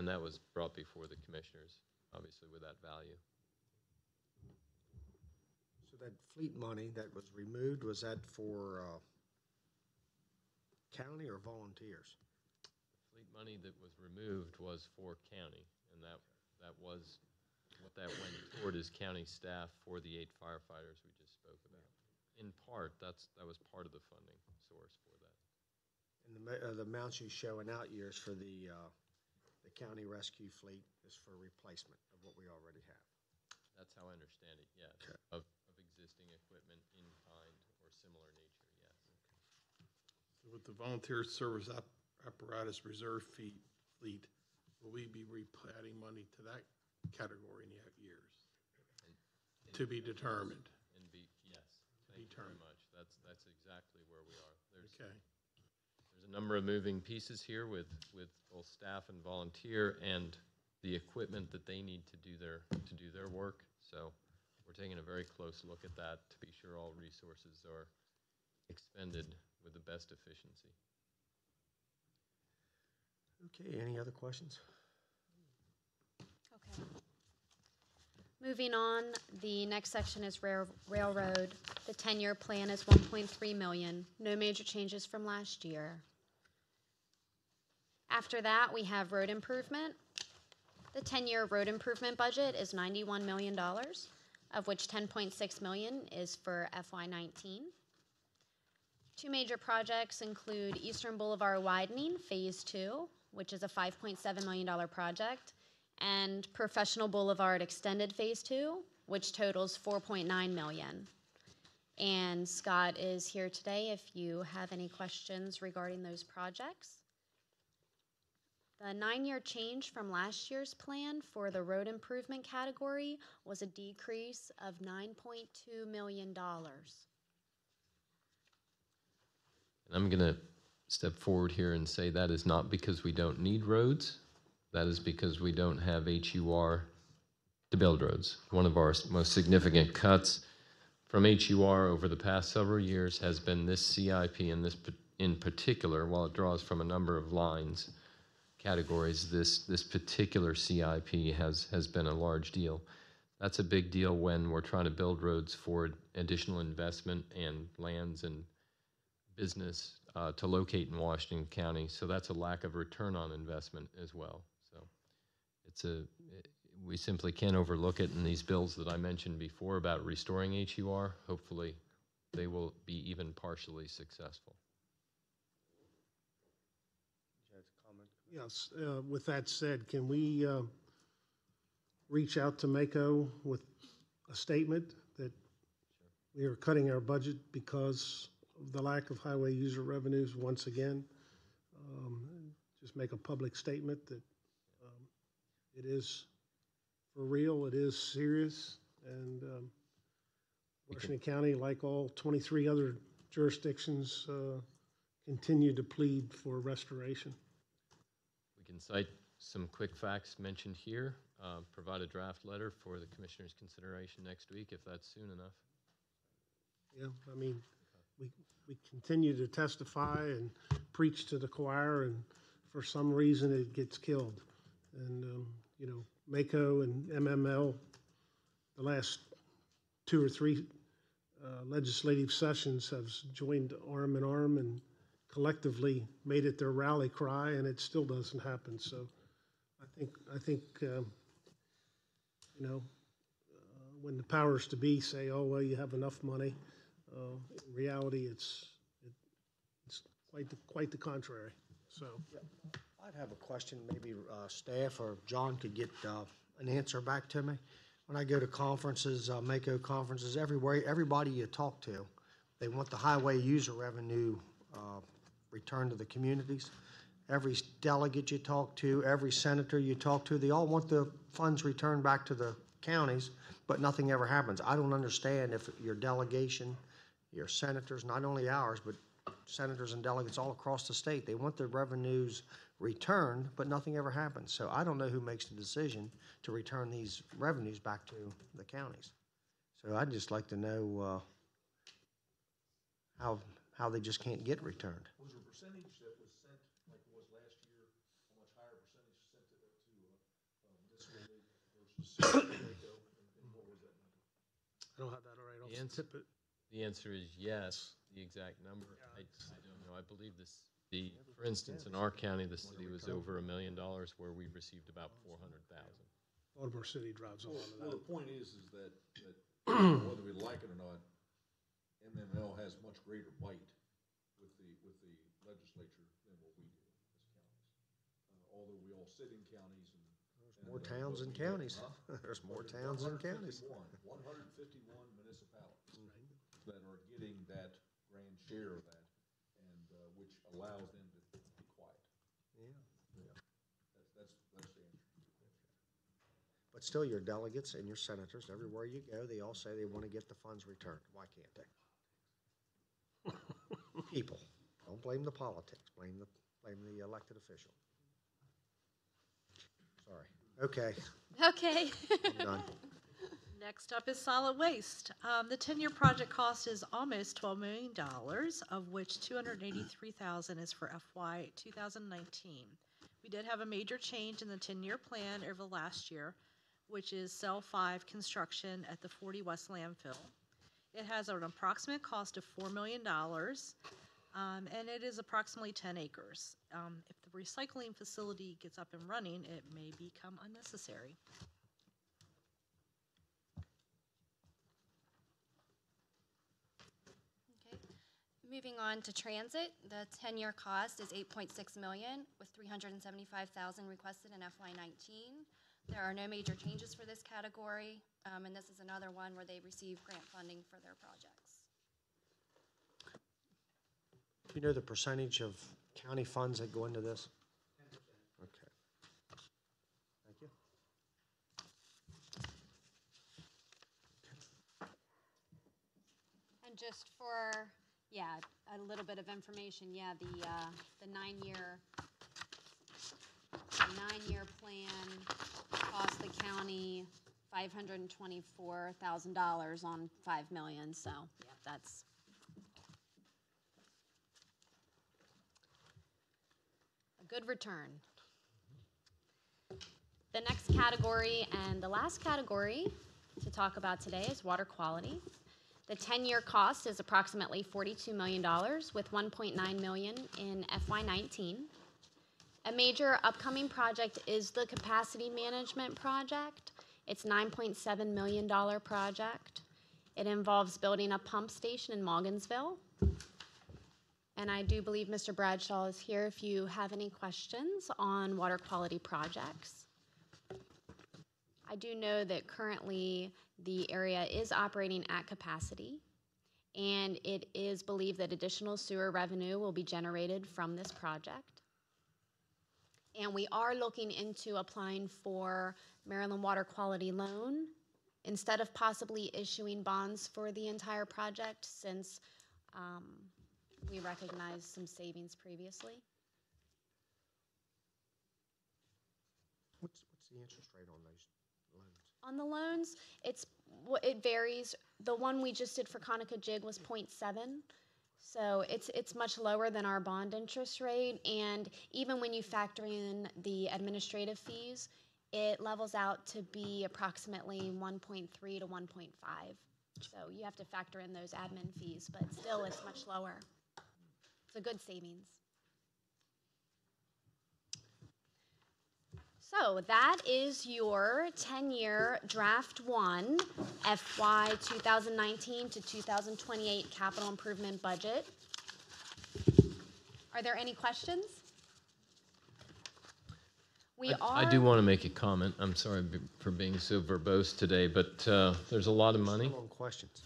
S8: that was brought before the commissioners, obviously with that value.
S1: So that fleet money that was removed, was that for county or volunteers?
S8: Fleet money that was removed was for county, and that was what that went toward is county staff for the 8 firefighters we just spoke about. In part, that was part of the funding source for that.
S1: And the amounts you show in out years for the county rescue fleet is for replacement of what we already have.
S8: That's how I understand it, yes.
S1: Okay.
S8: Of existing equipment in kind or similar nature, yes.
S5: So with the volunteer service apparatus reserve fleet, will we be adding money to that category in the out years? To be determined.
S8: Yes, thank you very much. That's exactly where we are. There's a number of moving pieces here with both staff and volunteer and the equipment that they need to do their work. So we're taking a very close look at that to be sure all resources are expended with the best efficiency.
S1: Okay, any other questions?
S15: Okay. Moving on, the next section is railroad. The 10-year plan is $1.3 million. No major changes from last year. After that, we have road improvement. The 10-year road improvement budget is $91 million, of which $10.6 million is for FY19. Two major projects include Eastern Boulevard widening, Phase 2, which is a $5.7 million project, and Professional Boulevard extended Phase 2, which totals $4.9 million. And Scott is here today if you have any questions regarding those projects. The 9-year change from last year's plan for the road improvement category was a decrease of $9.2 million.
S8: And I'm going to step forward here and say that is not because we don't need roads. That is because we don't have HUR to build roads. One of our most significant cuts from HUR over the past several years has been this CIP, and this in particular, while it draws from a number of lines, categories, this particular CIP has been a large deal. That's a big deal when we're trying to build roads for additional investment and lands and business to locate in Washington County. So that's a lack of return on investment as well. So we simply can't overlook it in these bills that I mentioned before about restoring HUR. Hopefully they will be even partially successful.
S2: Yes, with that said, can we reach out to Mako with a statement that we are cutting our budget because of the lack of highway user revenues once again? Just make a public statement that it is for real, it is serious, and Washington County, like all 23 other jurisdictions, continue to plead for restoration.
S8: We can cite some quick facts mentioned here, provide a draft letter for the Commissioner's consideration next week if that's soon enough.
S2: Yeah, I mean, we continue to testify and preach to the choir, and for some reason it gets killed. And, you know, Mako and MML, the last 2 or 3 legislative sessions have joined arm in arm and collectively made it their rally cry, and it still doesn't happen. So I think you know, when the powers to be say, oh, well, you have enough money, in reality, it's quite the contrary. So.
S1: I'd have a question, maybe staff or John could get an answer back to me. When I go to conferences, Mako conferences, everywhere, everybody you talk to, they want the highway user revenue returned to the communities. Every delegate you talk to, every senator you talk to, they all want the funds returned back to the counties, but nothing ever happens. I don't understand if your delegation, your senators, not only ours, but senators and delegates all across the state, they want their revenues returned, but nothing ever happens. So I don't know who makes the decision to return these revenues back to the counties. So I'd just like to know how they just can't get returned.
S4: Was there a percentage that was sent, like it was last year, a much higher percentage sent to municipal league versus Waco, and what was that number?
S2: I don't have that right off the tip.
S8: The answer is yes. The exact number, I don't know. I believe for instance, in our county, the city was over $1 million, where we received about 400,000.
S2: Baltimore City drives a lot of that.
S4: Well, the point is that whether we like it or not, MML has much greater bite with the legislature than what we do as counties. Although we all sit in counties and
S1: there's more towns and counties. There's more towns and counties.
S4: 151 municipalities that are getting that grand share of that, and which allows them to be quiet.
S1: Yeah.
S4: That's the answer.
S1: But still, your delegates and your senators, everywhere you go, they all say they want to get the funds returned. Why can't they? People. Don't blame the politics. Blame the elected official. Sorry. Okay.
S15: Okay.
S1: I'm done.
S20: Next up is solid waste. The 10-year project cost is almost $12 million, of which $283,000 is for FY 2019. We did have a major change in the 10-year plan over the last year, which is Cell 5 construction at the 40 West landfill. It has an approximate cost of $4 million, and it is approximately 10 acres. If the recycling facility gets up and running, it may become unnecessary.
S21: Moving on to transit, the 10-year cost is $8.6 million, with $375,000 requested in FY19. There are no major changes for this category, and this is another one where they receive grant funding for their projects.
S1: Do you know the percentage of county funds that go into this? 10%. Okay. Thank you.
S21: And just for
S15: Yeah, a little bit of information. Yeah, the nine-year plan cost the county $524,000 on $5 million. So yeah, that's a good return. The next category and the last category to talk about today is water quality. The 10-year cost is approximately $42 million with $1.9 million in FY19. A major upcoming project is the capacity management project. It's a $9.7 million project. It involves building a pump station in Morgansville. And I do believe Mr. Bradshaw is here if you have any questions on water quality projects. I do know that currently the area is operating at capacity, and it is believed that additional sewer revenue will be generated from this project. And we are looking into applying for Maryland Water Quality Loan instead of possibly issuing bonds for the entire project, since we recognized some savings previously.
S1: What's the interest rate on those loans?
S15: On the loans, it varies. The one we just did for Conica Jig was 0.7, so it's much lower than our bond interest rate. And even when you factor in the administrative fees, it levels out to be approximately 1.3 to 1.5. So you have to factor in those admin fees, but still it's much lower. It's a good savings. So that is your 10-year Draft 1 FY 2019 to 2028 capital improvement budget. Are there any questions?
S8: I do want to make a comment. I'm sorry for being so verbose today, but there's a lot of money.
S1: Still on questions.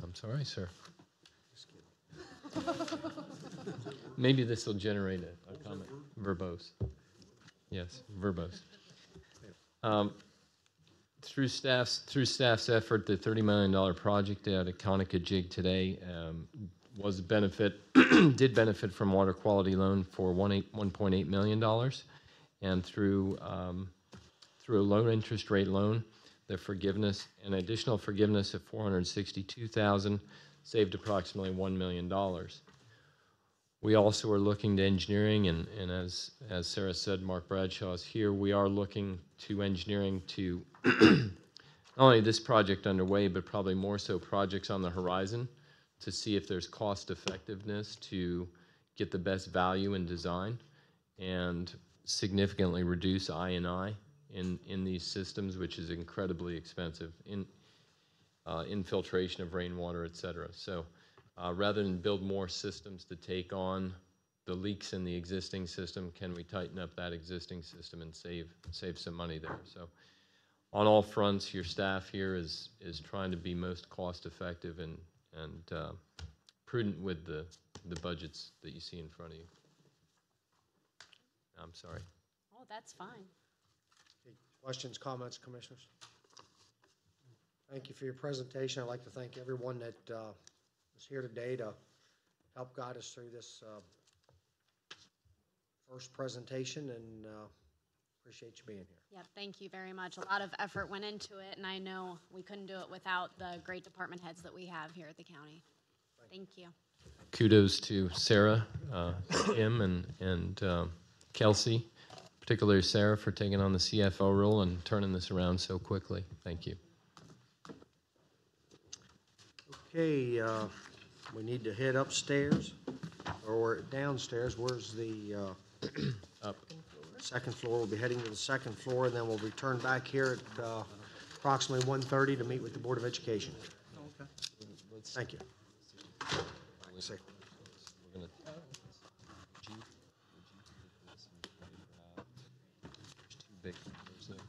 S8: I'm sorry, sir. Maybe this will generate a comment. Verbose. Yes, verbose. Through staff's effort, the $30 million project out at Conica Jig today did benefit from water quality loan for $1.8 million, and through a low interest rate loan, the forgiveness, an additional forgiveness of $462,000 saved approximately $1 million. We also are looking to engineering, and as Sarah said, Mark Bradshaw is here. We are looking to engineering to not only this project underway, but probably more so projects on the horizon to see if there's cost effectiveness to get the best value in design and significantly reduce I&I in these systems, which is incredibly expensive, in infiltration of rainwater, et cetera. So rather than build more systems to take on the leaks in the existing system, can we tighten up that existing system and save some money there? So on all fronts, your staff here is trying to be most cost effective and prudent with the budgets that you see in front of you. I'm sorry.
S15: Oh, that's fine.
S1: Questions, comments, commissioners? Thank you for your presentation. I'd like to thank everyone that is here today to help guide us through this first presentation, and appreciate you being here.
S15: Yeah, thank you very much. A lot of effort went into it, and I know we couldn't do it without the great department heads that we have here at the county. Thank you.
S8: Kudos to Sarah, Kim, and Kelsey, particularly Sarah, for taking on the CFO role and turning this around so quickly. Thank you.
S1: Okay, we need to head upstairs or downstairs. Where's the
S8: up?
S1: Second floor. We'll be heading to the second floor, and then we'll return back here at approximately 1:30 to meet with the Board of Education.
S8: Okay.
S1: Thank you.
S8: We're gonna, G, there's two big numbers there.